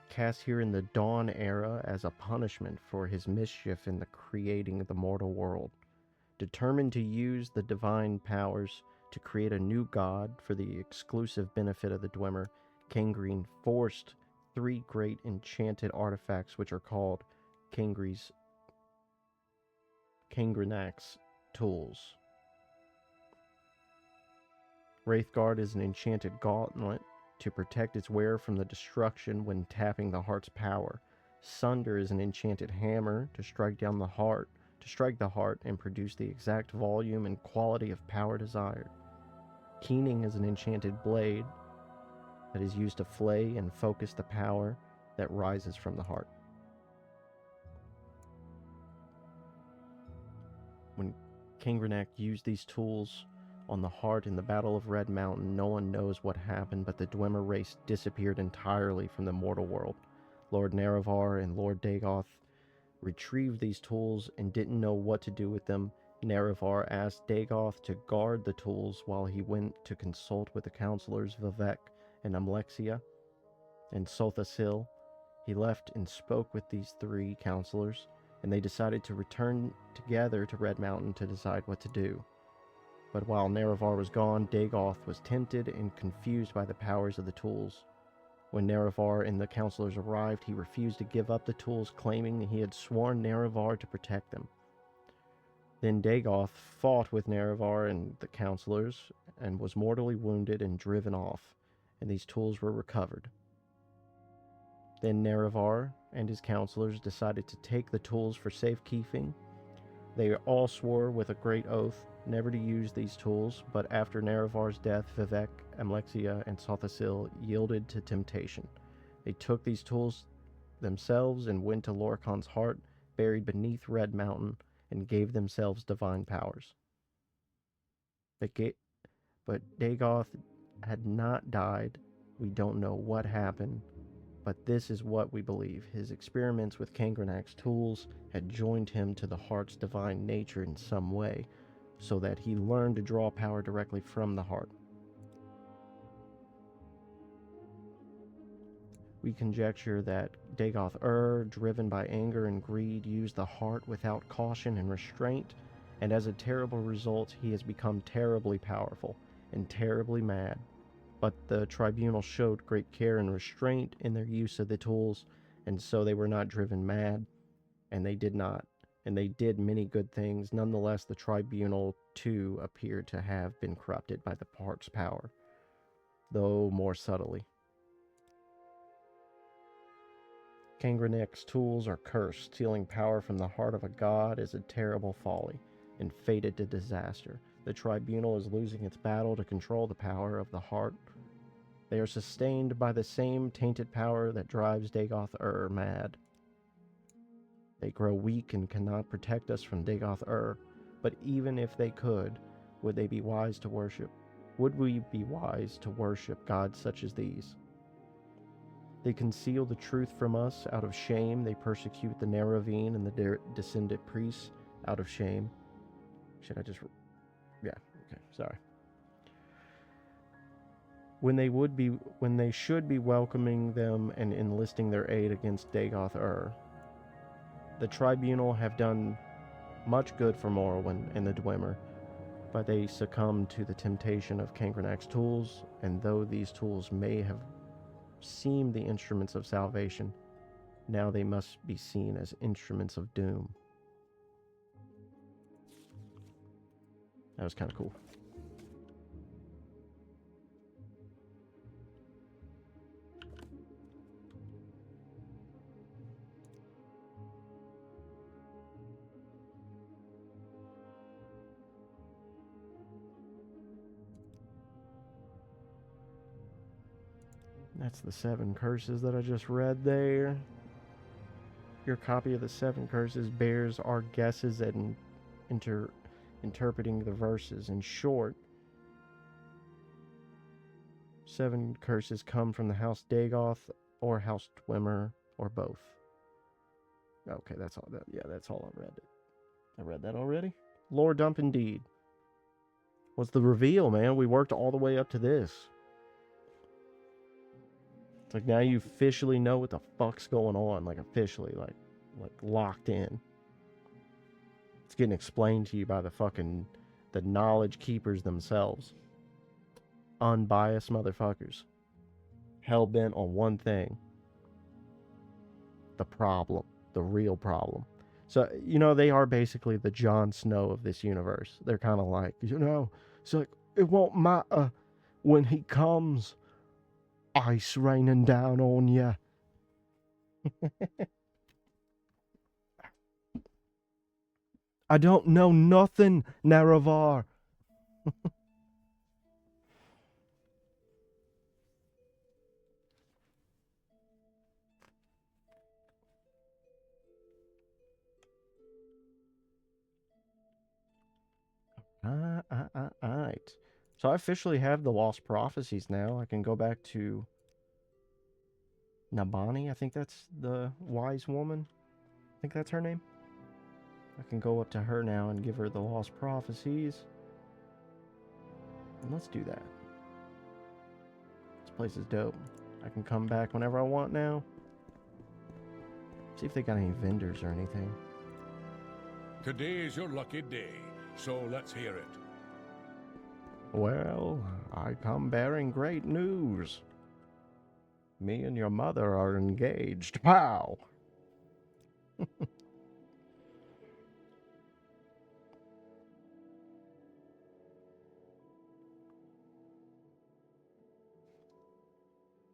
Speaker 1: cast here in the Dawn era as a punishment for his mischief in the creating of the mortal world. Determined to use the divine powers to create a new god for the exclusive benefit of the Dwemer, Kangri forced 3 great enchanted artifacts which are called Kangrenac's tools. Wraithguard is an enchanted gauntlet to protect its wearer from the destruction when tapping the heart's power. Sunder is an enchanted hammer to strike the heart and produce the exact volume and quality of power desired. Keening is an enchanted blade that is used to flay and focus the power that rises from the heart. When Kangrenac used these tools on the heart in the Battle of Red Mountain, no one knows what happened, but the Dwemer race disappeared entirely from the mortal world. Lord Nerevar and Lord Dagoth retrieved these tools and didn't know what to do with them. Nerevar asked Dagoth to guard the tools while he went to consult with the counselors Vivek and Amlexia and Sothasil. He left and spoke with these 3 counselors, and they decided to return together to Red Mountain to decide what to do. But while Nerevar was gone, Dagoth was tempted and confused by the powers of the tools. When Nerevar and the counselors arrived, he refused to give up the tools, claiming he had sworn Nerevar to protect them. Then Dagoth fought with Nerevar and the counselors, and was mortally wounded and driven off, and these tools were recovered. Then Nerevar and his counselors decided to take the tools for safekeeping. They all swore with a great oath never to use these tools, but after Nerevar's death, Vivek, Amlexia, and Sothasil yielded to temptation. They took these tools themselves and went to Lorkhan's heart, buried beneath Red Mountain, and gave themselves divine powers. But Dagoth had not died. We don't know what happened, but this is what we believe. His experiments with Kangrenac's tools had joined him to the heart's divine nature in some way, so that he learned to draw power directly from the heart. We conjecture that Dagoth driven by anger and greed, used the heart without caution and restraint, and as a terrible result, he has become terribly powerful and terribly mad. But the tribunal showed great care and restraint in their use of the tools, and so they were not driven mad, and they did many good things. Nonetheless, the tribunal too appeared to have been corrupted by the heart's power, though more subtly. Kangrenek's tools are cursed. Stealing power from the heart of a god is a terrible folly and fated to disaster. The tribunal is losing its battle to control the power of the heart. They are sustained by the same tainted power that drives Dagoth-Ur mad. They grow weak and cannot protect us from Dagoth-Ur, but even if they could, would they be wise to worship? Would we be wise to worship gods such as these? They conceal the truth from us out of shame. They persecute the Neravine and the descendant priests out of shame. Should I just... Yeah, okay, sorry. When they should be welcoming them and enlisting their aid against Dagoth-Ur. The tribunal have done much good for Morrowind and the Dwemer, but they succumbed to the temptation of Kangrenek's tools, and though these tools may have seemed the instruments of salvation, now they must be seen as instruments of doom. That was kind of cool. That's the 7 curses that I just read there. Your copy of the 7 curses bears our guesses at interpreting the verses. In short, 7 curses come from the House Dagoth or House Dwemer or both. Okay, that's all. That's all I read. I read that already. Lore dump indeed. What's the reveal, man? We worked all the way up to this. It's like now you officially know what the fuck's going on. Like officially, like locked in. It's getting explained to you by the knowledge keepers themselves. Unbiased motherfuckers. Hell-bent on one thing. The problem. The real problem. So, they are basically the Jon Snow of this universe. They're kind of like, it's like, it won't matter when he comes. Ice raining down on ya. I don't know nothing, Naravar. Alright. So I officially have the Lost Prophecies now. I can go back to Nabani. I think that's the wise woman. I think that's her name. I can go up to her now and give her the Lost Prophecies. And let's do that. This place is dope. I can come back whenever I want now. See if they got any vendors or anything.
Speaker 7: Today is your lucky day, so let's hear it.
Speaker 1: Well, I come bearing great news. Me and your mother are engaged. Pow!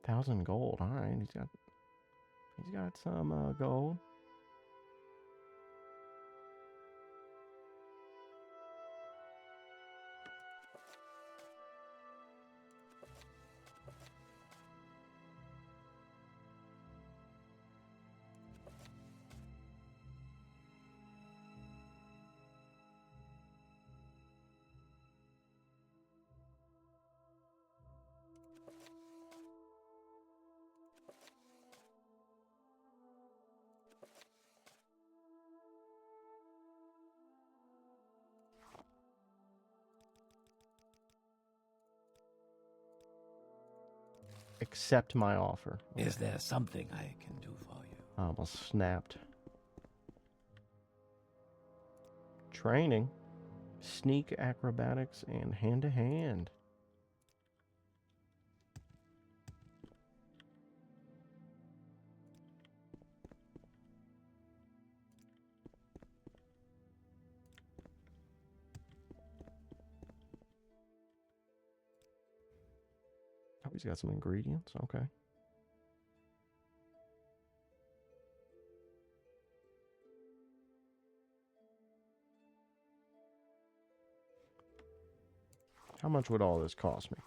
Speaker 1: 1,000 gold. All right, he's got some gold. Accept my offer.
Speaker 4: Is there something I can do for you?
Speaker 1: I almost snapped. Training, sneak acrobatics, and hand-to-hand. Oh, he's got some ingredients. Okay. How much would all this cost me?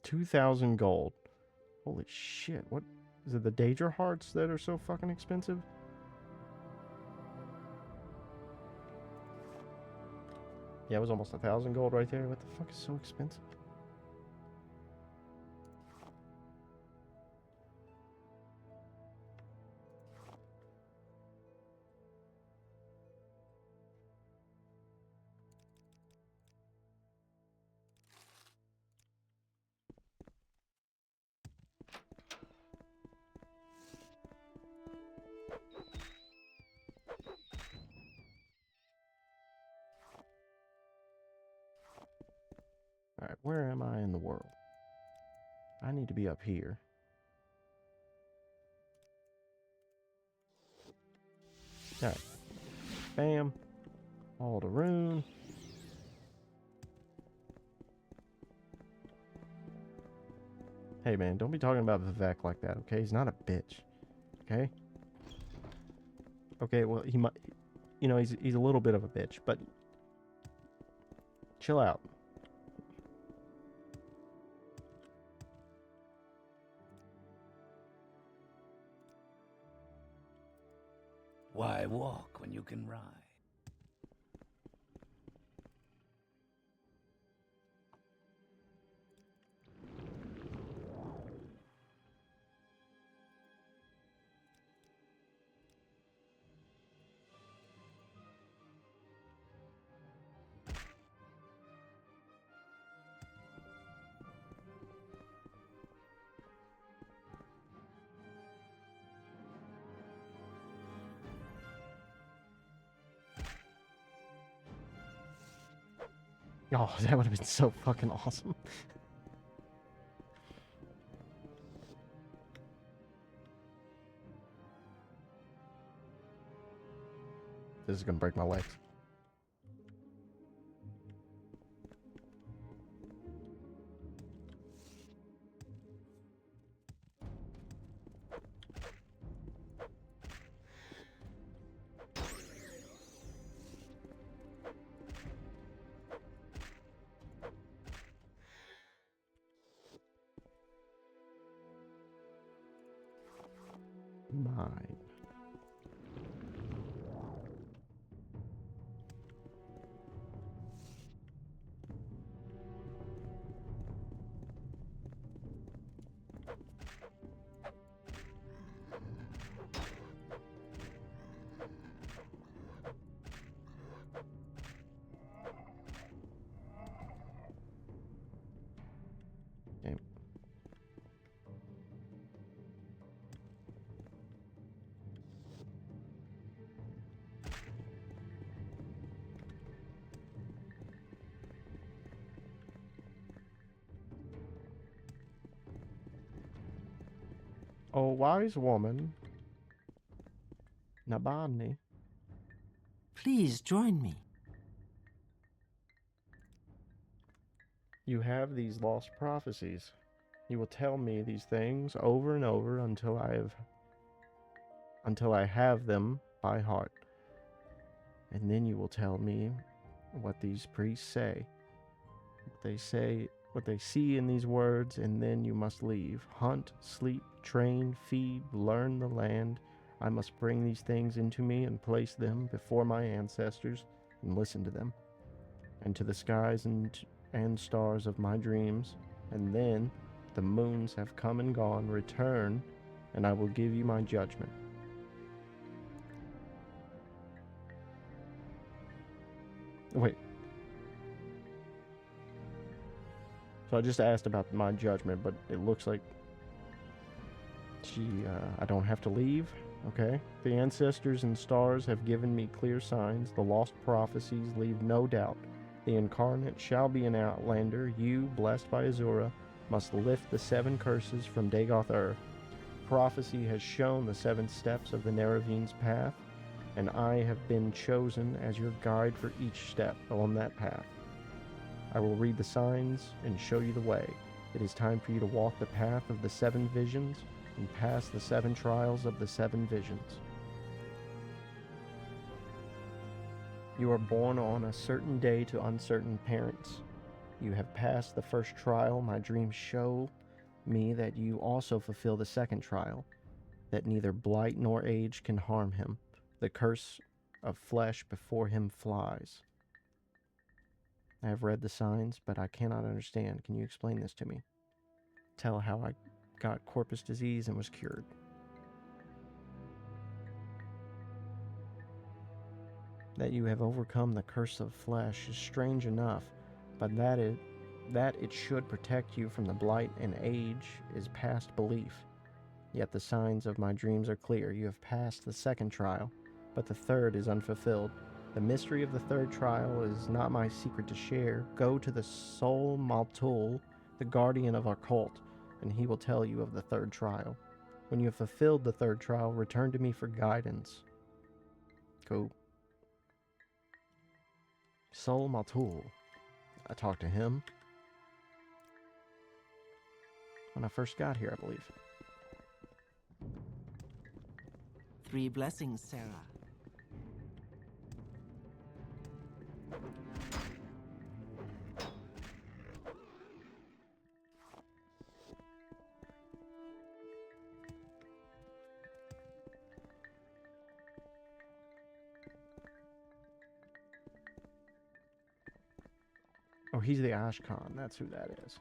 Speaker 1: 2,000 gold. Holy shit, what? Is it the Daedra hearts that are so fucking expensive? Yeah, it was almost 1,000 gold right there. What the fuck is so expensive? Alright, where am I in the world? I need to be up here. Alright. Bam. All the rune. Hey man, don't be talking about Vivek like that, okay? He's not a bitch. Okay? Okay, well he might, you know, he's a little bit of a bitch, but chill out.
Speaker 4: Why walk when you can ride?
Speaker 1: Oh, that would have been so fucking awesome. This is gonna break my legs. Mine. Okay. Oh, wise woman, Nabani.
Speaker 2: Please join me.
Speaker 1: You have these lost prophecies. You will tell me these things over and over until I have them by heart. And then you will tell me what these priests say. What they see in these words, and then you must leave. Hunt, sleep, train, feed, learn the land. I must bring these things into me and place them before my ancestors and listen to them, and to the skies and stars of my dreams. And then the moons have come and gone. Return, and I will give you my judgment. Wait. So I just asked about my judgment, but it looks like I don't have to leave. Okay. The ancestors and stars have given me clear signs. The lost prophecies leave no doubt. The incarnate shall be an outlander. You, blessed by Azura, must lift the 7 curses from Dagoth-Ur. Prophecy has shown the 7 steps of the Neravine's path, and I have been chosen as your guide for each step along that path. I will read the signs and show you the way. It is time for you to walk the path of the 7 visions and pass the 7 trials of the 7 visions. You are born on a certain day to uncertain parents. You have passed the first trial. My dreams show me that you also fulfill the second trial, that neither blight nor age can harm him. The curse of flesh before him flies. I have read the signs, but I cannot understand. Can you explain this to me? Tell how I got corpus disease and was cured. That you have overcome the curse of flesh is strange enough, but that it should protect you from the blight and age is past belief. Yet the signs of my dreams are clear. You have passed the second trial, but the third is unfulfilled. The mystery of the third trial is not my secret to share. Go to the Sol Maltul, the guardian of our cult, and he will tell you of the third trial. When you have fulfilled the third trial, return to me for guidance. Go. Sol Maltul. I talked to him when I first got here, I believe.
Speaker 2: 3 blessings, Sarah.
Speaker 1: Oh, he's the Ashkan. That's who that is.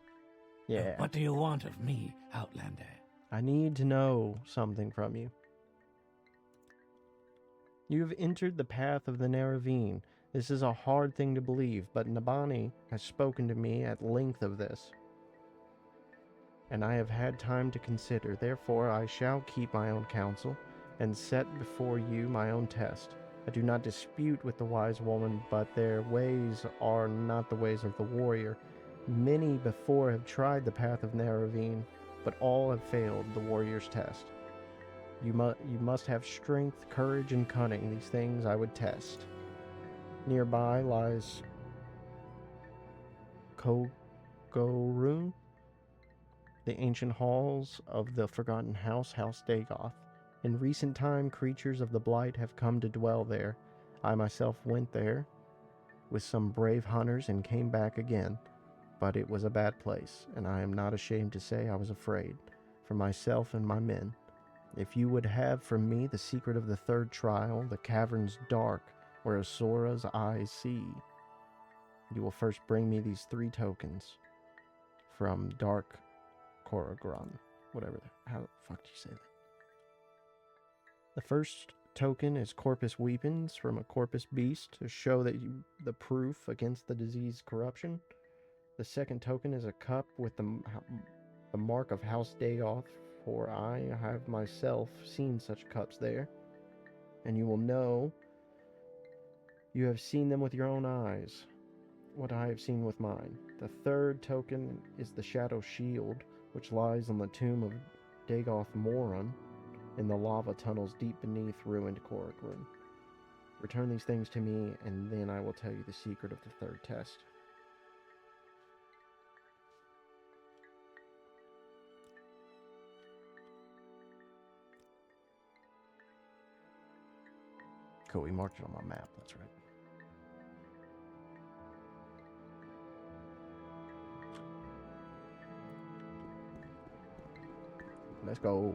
Speaker 1: Yeah.
Speaker 4: What do you want of me, Outlander?
Speaker 1: I need to know something from you. You have entered the path of the Neravine. This is a hard thing to believe, but Nabani has spoken to me at length of this, and I have had time to consider. Therefore, I shall keep my own counsel and set before you my own test. I do not dispute with the wise woman, but their ways are not the ways of the warrior. Many before have tried the path of Neravine, but all have failed the warrior's test. You must have strength, courage, and cunning. These things I would test. Nearby lies Kogorun, the ancient halls of the forgotten house, House Dagoth. In recent time, creatures of the Blight have come to dwell there. I myself went there with some brave hunters and came back again, but it was a bad place, and I am not ashamed to say I was afraid for myself and my men. If you would have from me the secret of the third trial, the caverns dark where Asora's eyes see, you will first bring me these 3 tokens from Dark Korogron. Whatever. How the fuck do you say that? The first token is Corpus Weapons from a Corpus Beast to show that the proof against the disease corruption. The second token is a cup with the mark of House Dagoth, for I have myself seen such cups there, and you will know you have seen them with your own eyes, what I have seen with mine. The third token is the Shadow Shield, which lies on the tomb of Dagoth Moron in the lava tunnels deep beneath ruined Korogron. Return these things to me, and then I will tell you the secret of the third test. Cool, we marked it on my map, that's right. Let's go.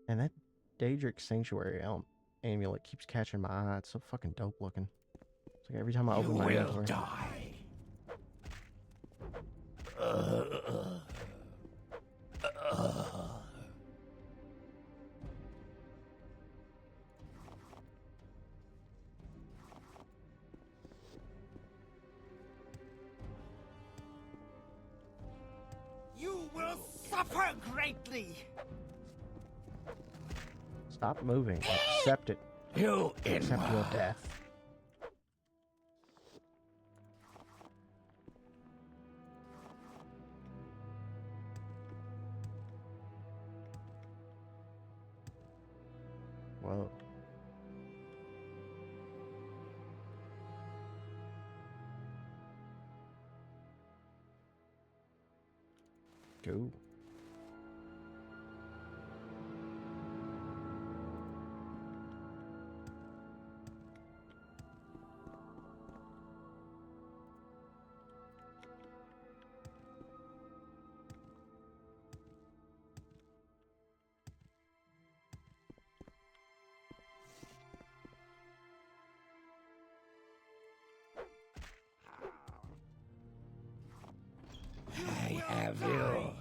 Speaker 1: And that Daedric Sanctuary amulet keeps catching my eye. It's so fucking dope looking. It's like every time I
Speaker 4: You
Speaker 1: open my
Speaker 4: will
Speaker 1: inventory.
Speaker 4: die.
Speaker 2: You will suffer greatly.
Speaker 1: Stop moving. Accept it.
Speaker 4: You
Speaker 1: Accept your
Speaker 4: inward.
Speaker 1: death. Whoa. Go.
Speaker 4: I have you.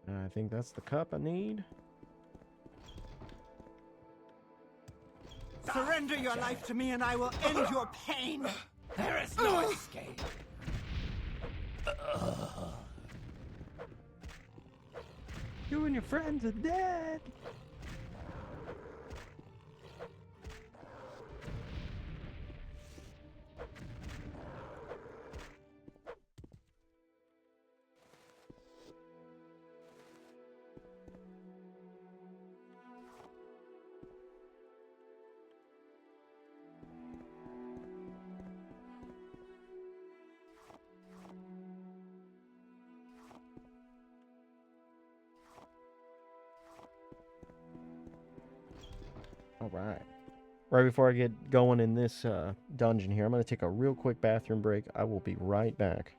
Speaker 1: I think that's the cup I need.
Speaker 2: Surrender your life to me and I will end your pain.
Speaker 4: There is no escape.
Speaker 1: You and your friends are dead. All right. Right before I get going in this dungeon here, I'm going to take a real quick bathroom break. I will be right back.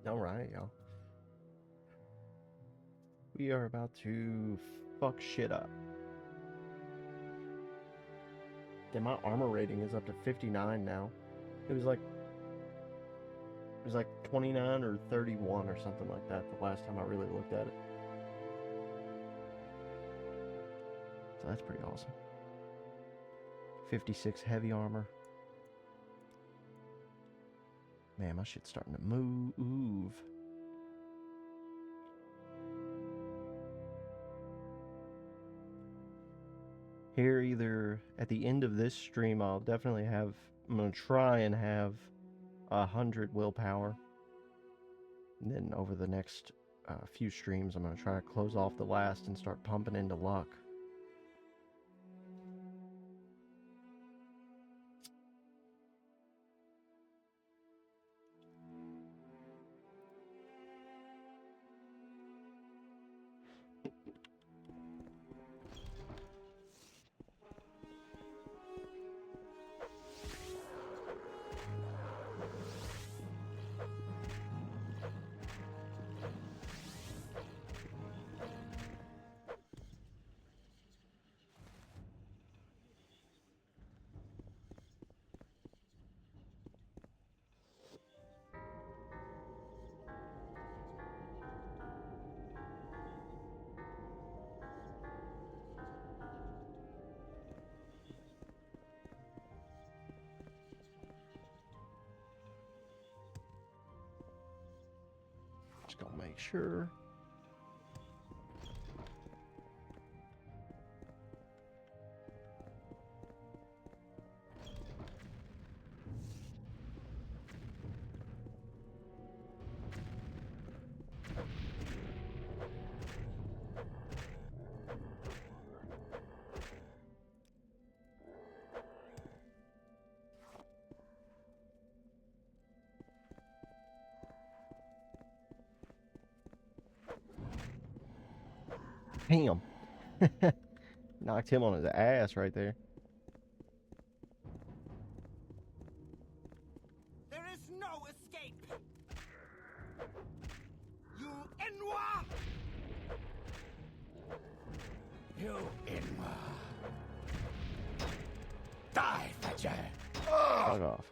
Speaker 1: Alright, y'all. We are about to fuck shit up. Damn, my armor rating is up to 59 now. It was like 29 or 31 or something like that the last time I really looked at it. So that's pretty awesome. 56 heavy armor. Man, my shit's starting to move. Here, either at the end of this stream, I'm gonna try and have 100 willpower. And then over the next few streams, I'm gonna try to close off the last and start pumping into luck. Just gonna make sure. Damn. Knocked him on his ass right there.
Speaker 8: There is no escape! You Enwa!
Speaker 4: You Inwa. Die, Thatcher!
Speaker 1: Fuck off.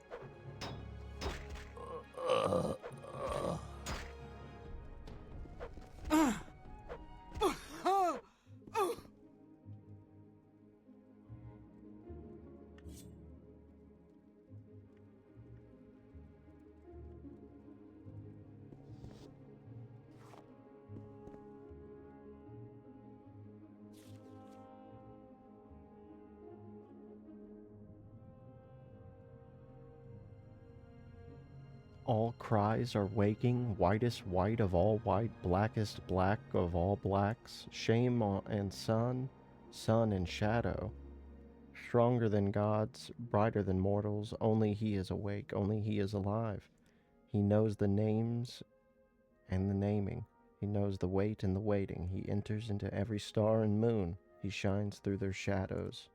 Speaker 1: All cries are waking, whitest white of all white, blackest black of all blacks, shame and sun, sun and shadow. Stronger than gods, brighter than mortals, only he is awake, only he is alive. He knows the names and the naming. He knows the wait and the waiting. He enters into every star and moon. He shines through their shadows.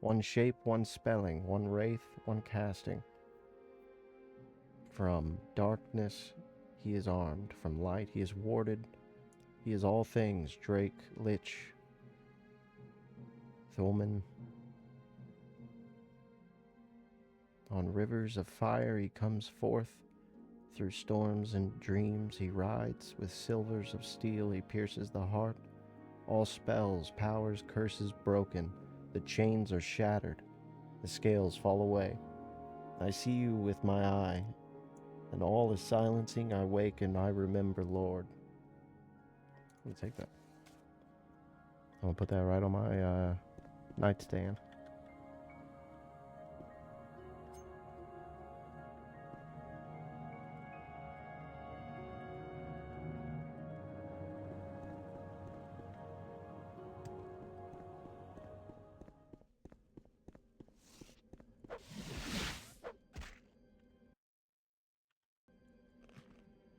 Speaker 1: One shape, one spelling, one wraith, one casting. From darkness he is armed, from light he is warded. He is all things, Drake, Lich, Thulman. On rivers of fire he comes forth, through storms and dreams he rides, with silvers of steel he pierces the heart. All spells, powers, curses broken, the chains are shattered, the scales fall away. I see you with my eye, and all is silencing. I wake and I remember, Lord. Let me take that. I'm gonna put that right on my nightstand.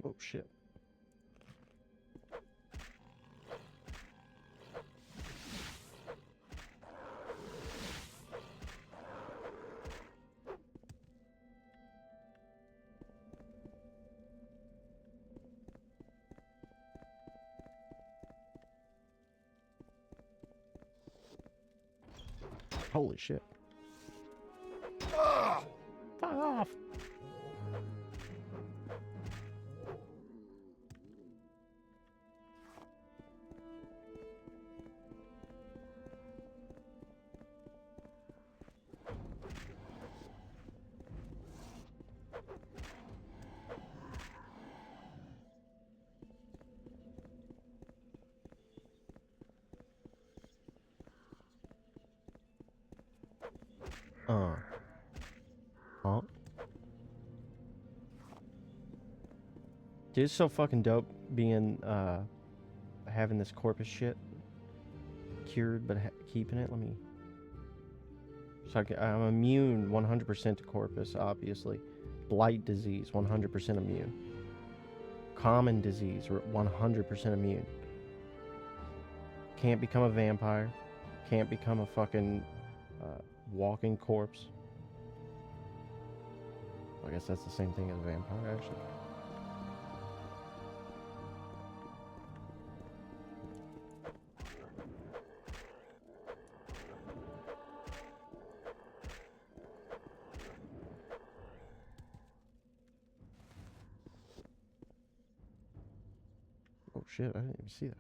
Speaker 1: Oh shit. Holy shit. Fuck off. Huh? Dude, it's so fucking dope being, having this corpus shit cured, but keeping it. Let me... So I'm immune 100% to corpus, obviously. Blight disease, 100% immune. Common disease, 100% immune. Can't become a vampire. Can't become a fucking walking corpse. I guess that's the same thing as a vampire, actually. Oh shit, I didn't even see that.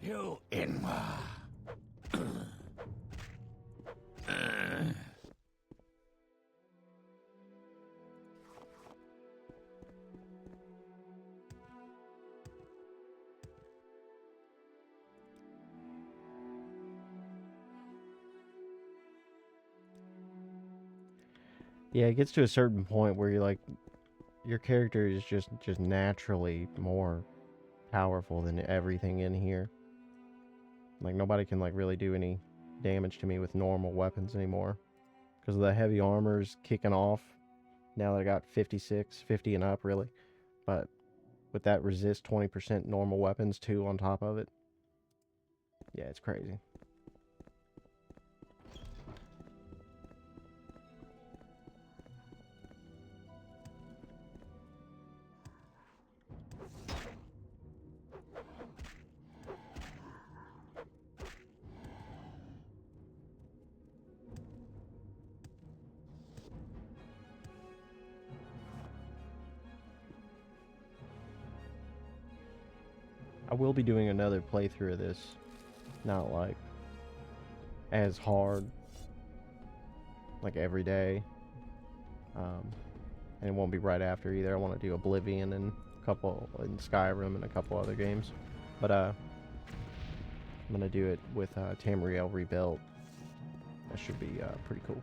Speaker 4: You Inwa.
Speaker 1: Yeah, it gets to a certain point where you're like, your character is just naturally more powerful than everything in here. Like, nobody can, like, really do any damage to me with normal weapons anymore. Because the heavy armor's kicking off. Now that I got 56, 50 and up, really. But with that resist 20% normal weapons, too, on top of it. Yeah, it's crazy. I will be doing another playthrough of this. Not like as hard, like every day. And it won't be right after either. I want to do Oblivion and a couple in Skyrim and a couple other games. But I'm gonna do it with Tamriel Rebuilt. That should be pretty cool.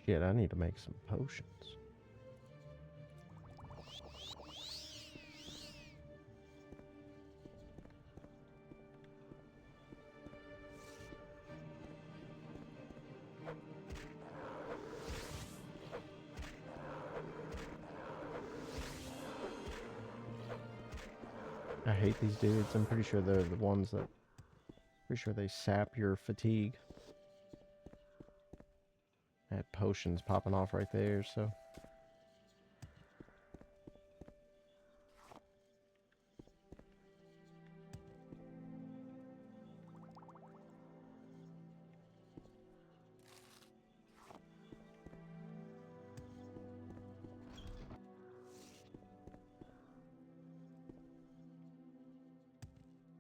Speaker 1: Shit, I need to make some potions. I hate these dudes. I'm pretty sure they're the ones that... Pretty sure they sap your fatigue. I had potions popping off right there, so...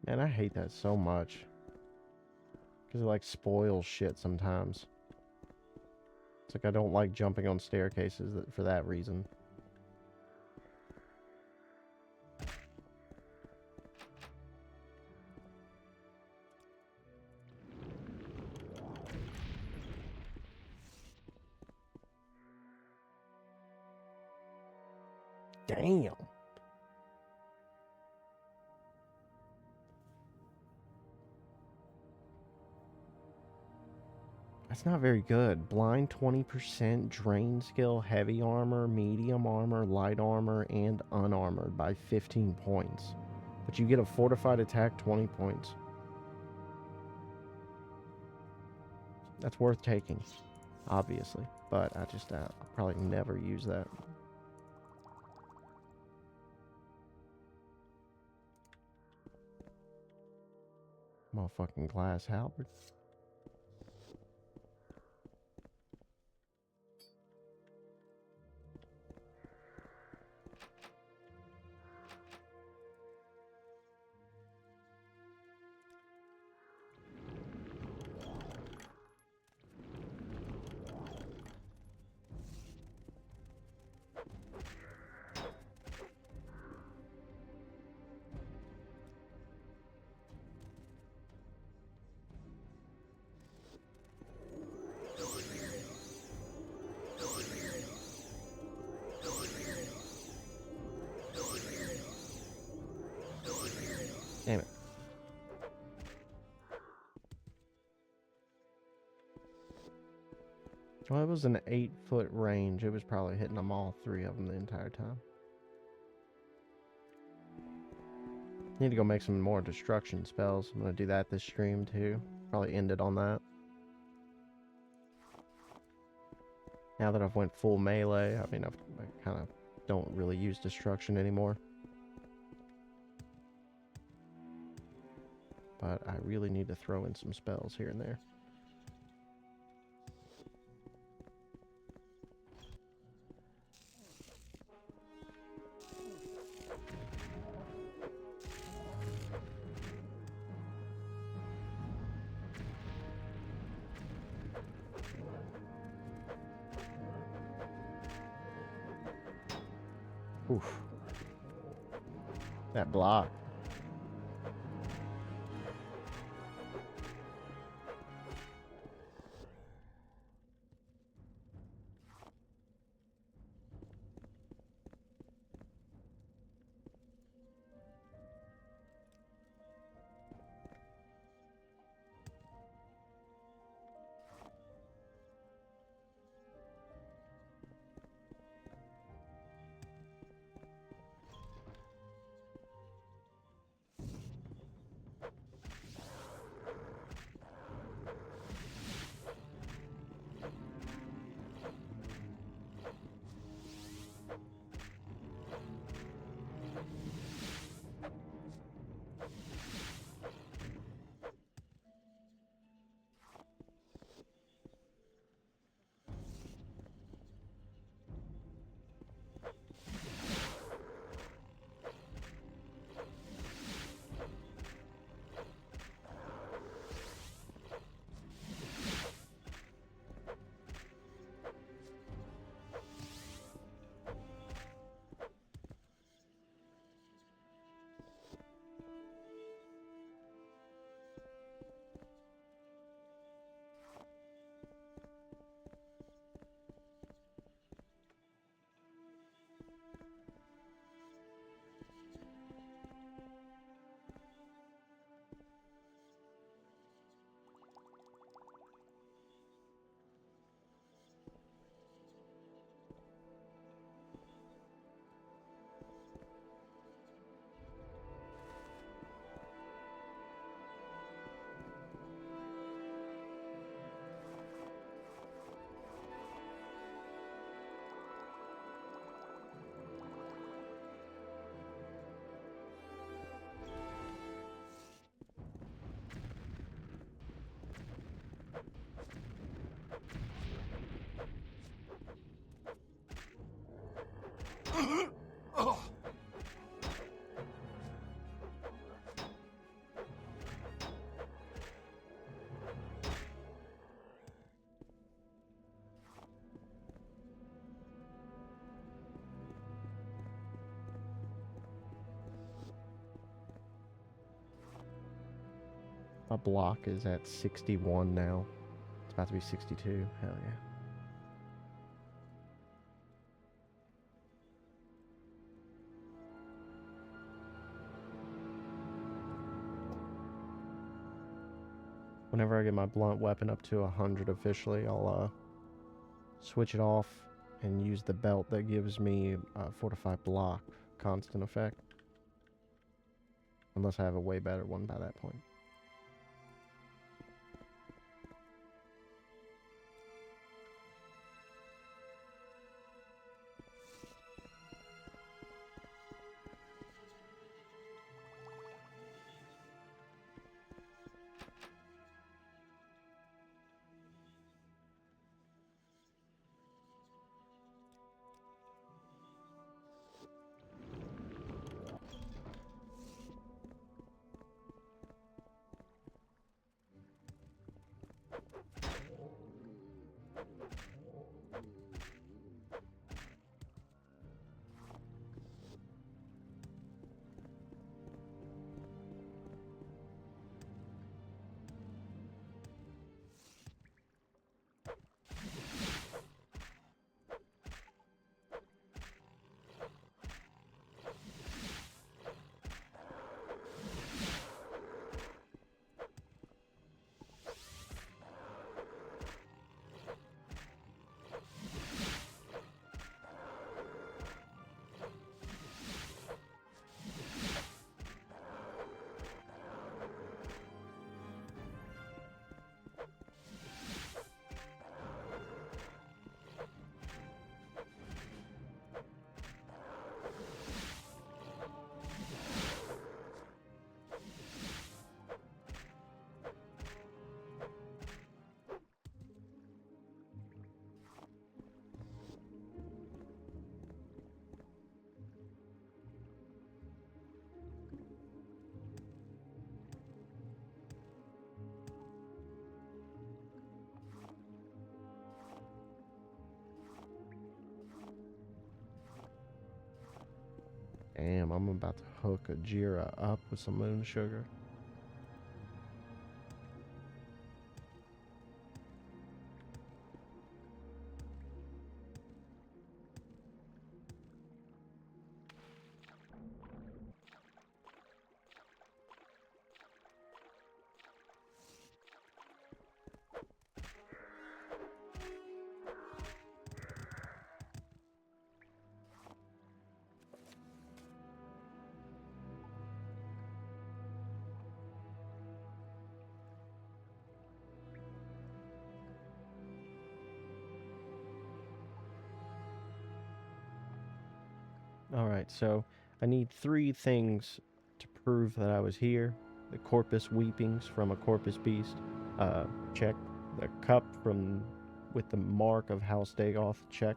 Speaker 1: Man, I hate that so much. Because it, like, spoils shit sometimes. It's like I don't like jumping on staircases for that reason. Damn. That's not very good. Blind 20%, drain skill, heavy armor, medium armor, light armor, and unarmored by 15 points. But you get a fortified attack 20 points. That's worth taking, obviously. But I just I'll probably never use that. Motherfucking glass halberd. Damn it. Well, it was an 8-foot range. It was probably hitting them all 3 of them the entire time. Need to go make some more destruction spells. I'm going to do that this stream too. Probably end it on that. Now that I've went full melee, I mean, I kind of don't really use destruction anymore. But I really need to throw in some spells here and there. Oof. That block. My block is at 61 now. It's about to be 62. Hell yeah. Whenever I get my blunt weapon up to 100 officially, I'll switch it off and use the belt that gives me fortified block constant effect. Unless I have a way better one by that point. Damn, I'm about to hook a Jira up with some moon sugar. Alright, so I need 3 things to prove that I was here. The corpus weepings from a corpus beast. Check. The cup from with the mark of House Dagoth. Check.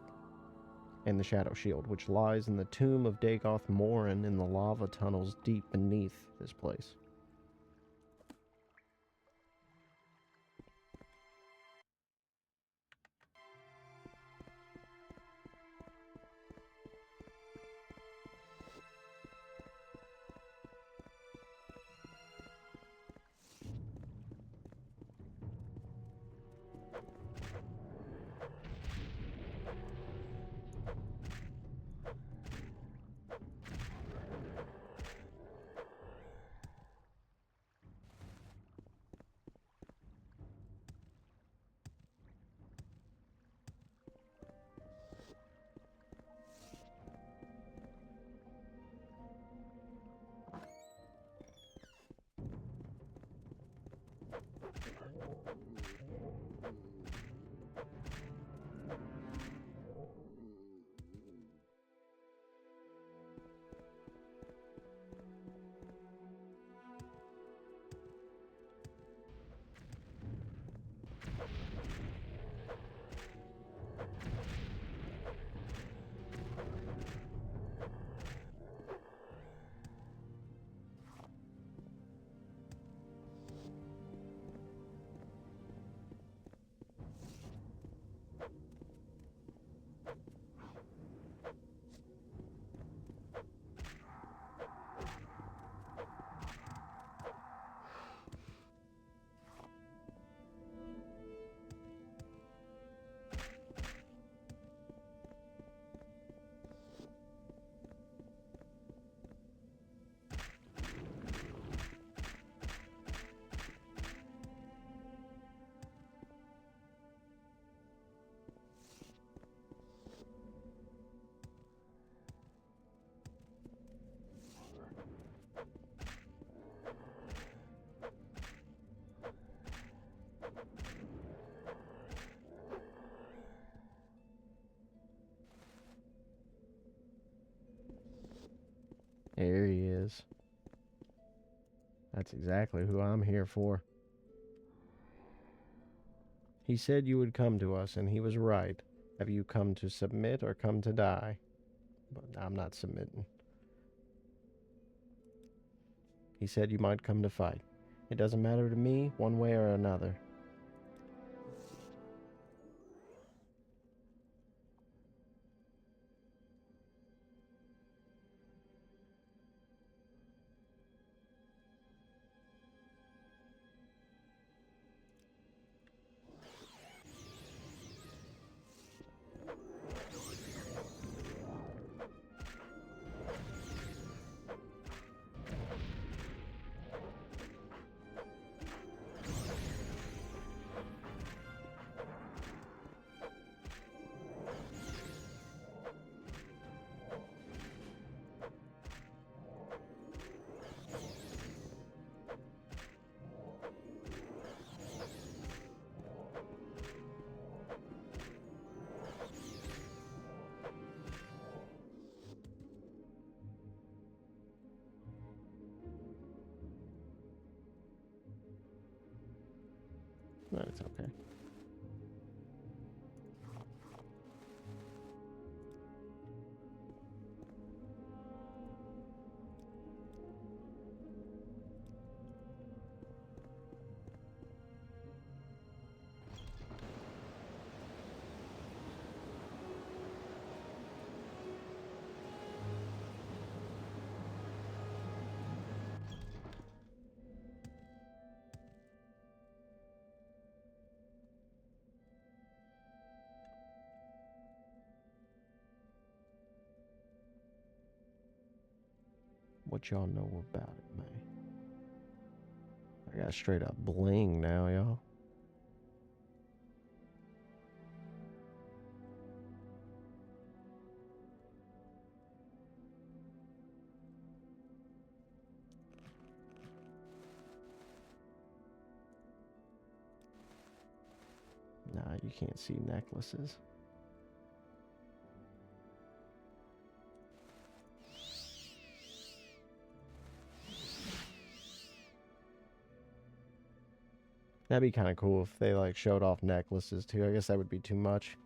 Speaker 1: And the shadow shield, which lies in the tomb of Dagoth Morin in the lava tunnels deep beneath this place. Here he is. That's exactly who I'm here for. He said you would come to us, and he was right. Have you come to submit or come to die? But I'm not submitting. He said you might come to fight. It doesn't matter to me, one way or another. No, it's okay. What y'all know about it, man? I got straight up bling now, y'all. Nah, you can't see necklaces. That'd be kind of cool if they like showed off necklaces too. I guess that would be too much.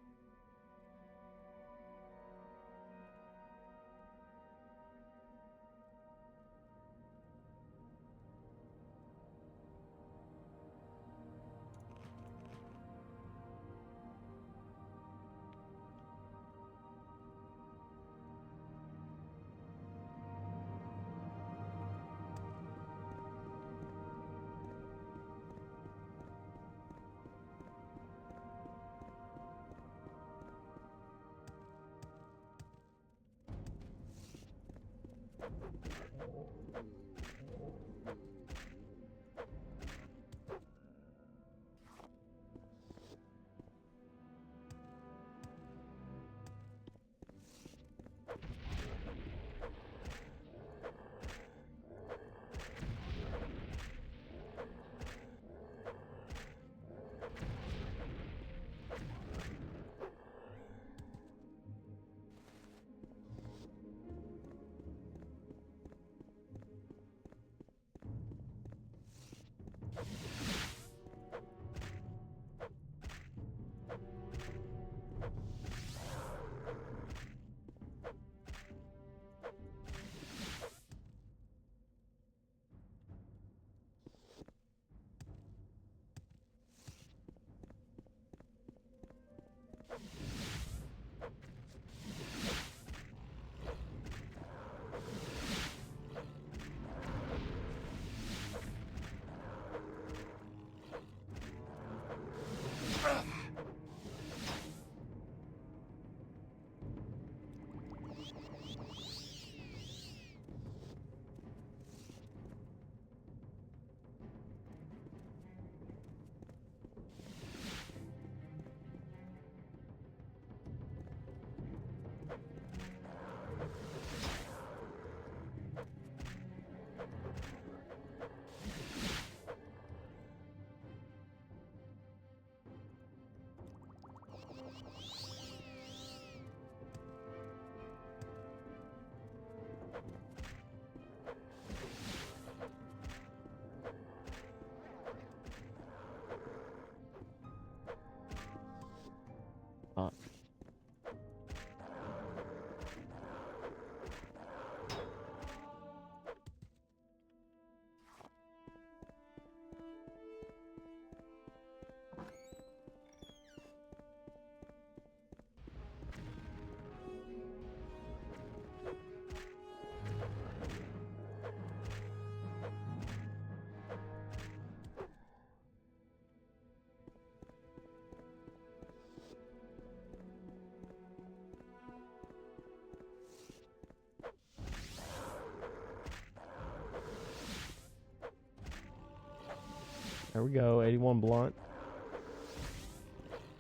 Speaker 1: There we go, 81 blunt.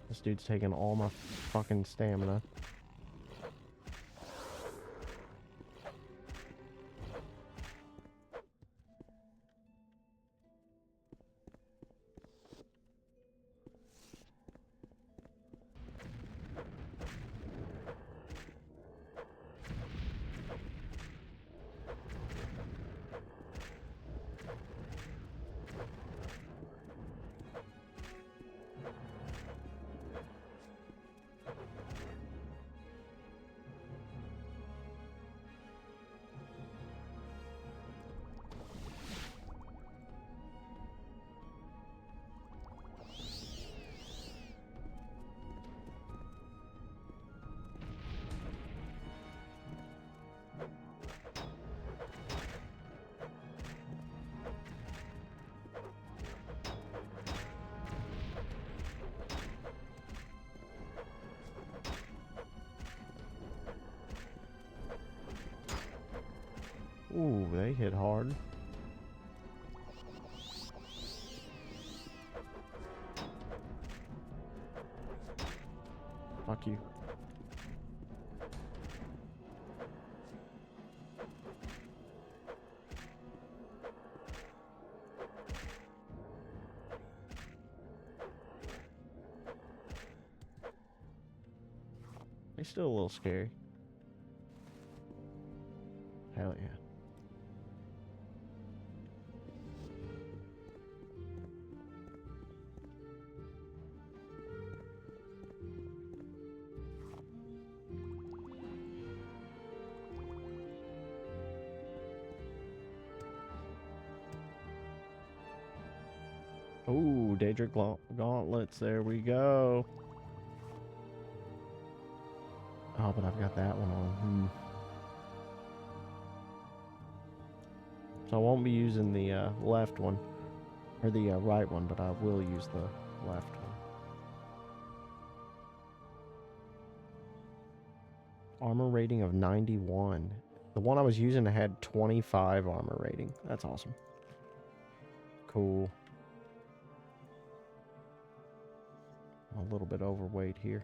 Speaker 1: This dude's taking all my fucking stamina. Ooh, they hit hard. Fuck you. They're still a little scary. Hell yeah. Ooh, Daedric gauntlets. There we go. Oh, but I've got that one on. So I won't be using the left one, or the right one, but I will use the left one. Armor rating of 91. The one I was using had 25 armor rating. That's awesome. Cool. I'm a little bit overweight here.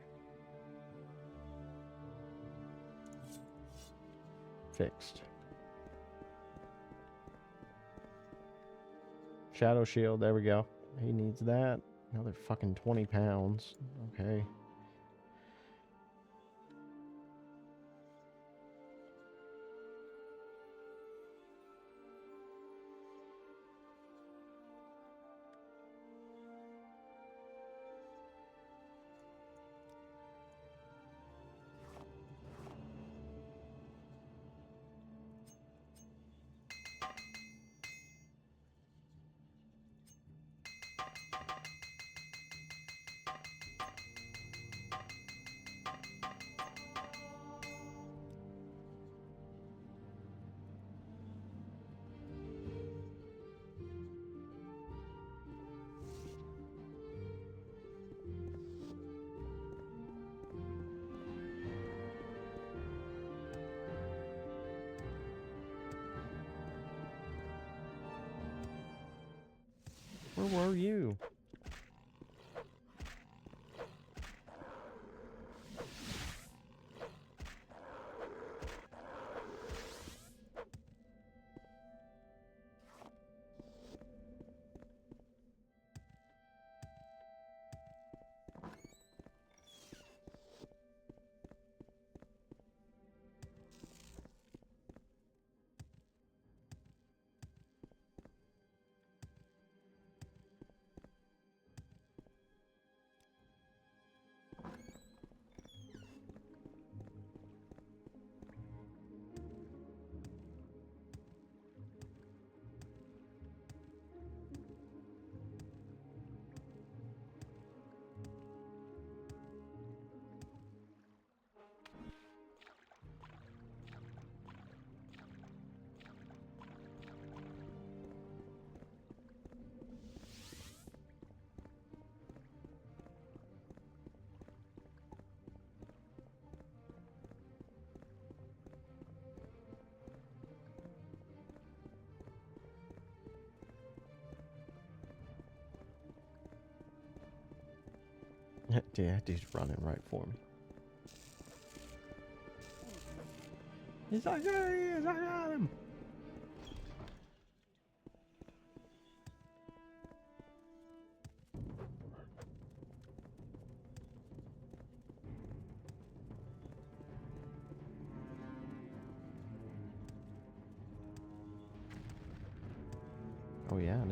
Speaker 1: Fixed. Shadow shield, there we go. He needs that. Another fucking 20 pounds. Okay. Where were you? Yeah, dude's running right for me. He's like, there he is, I got him! Oh yeah,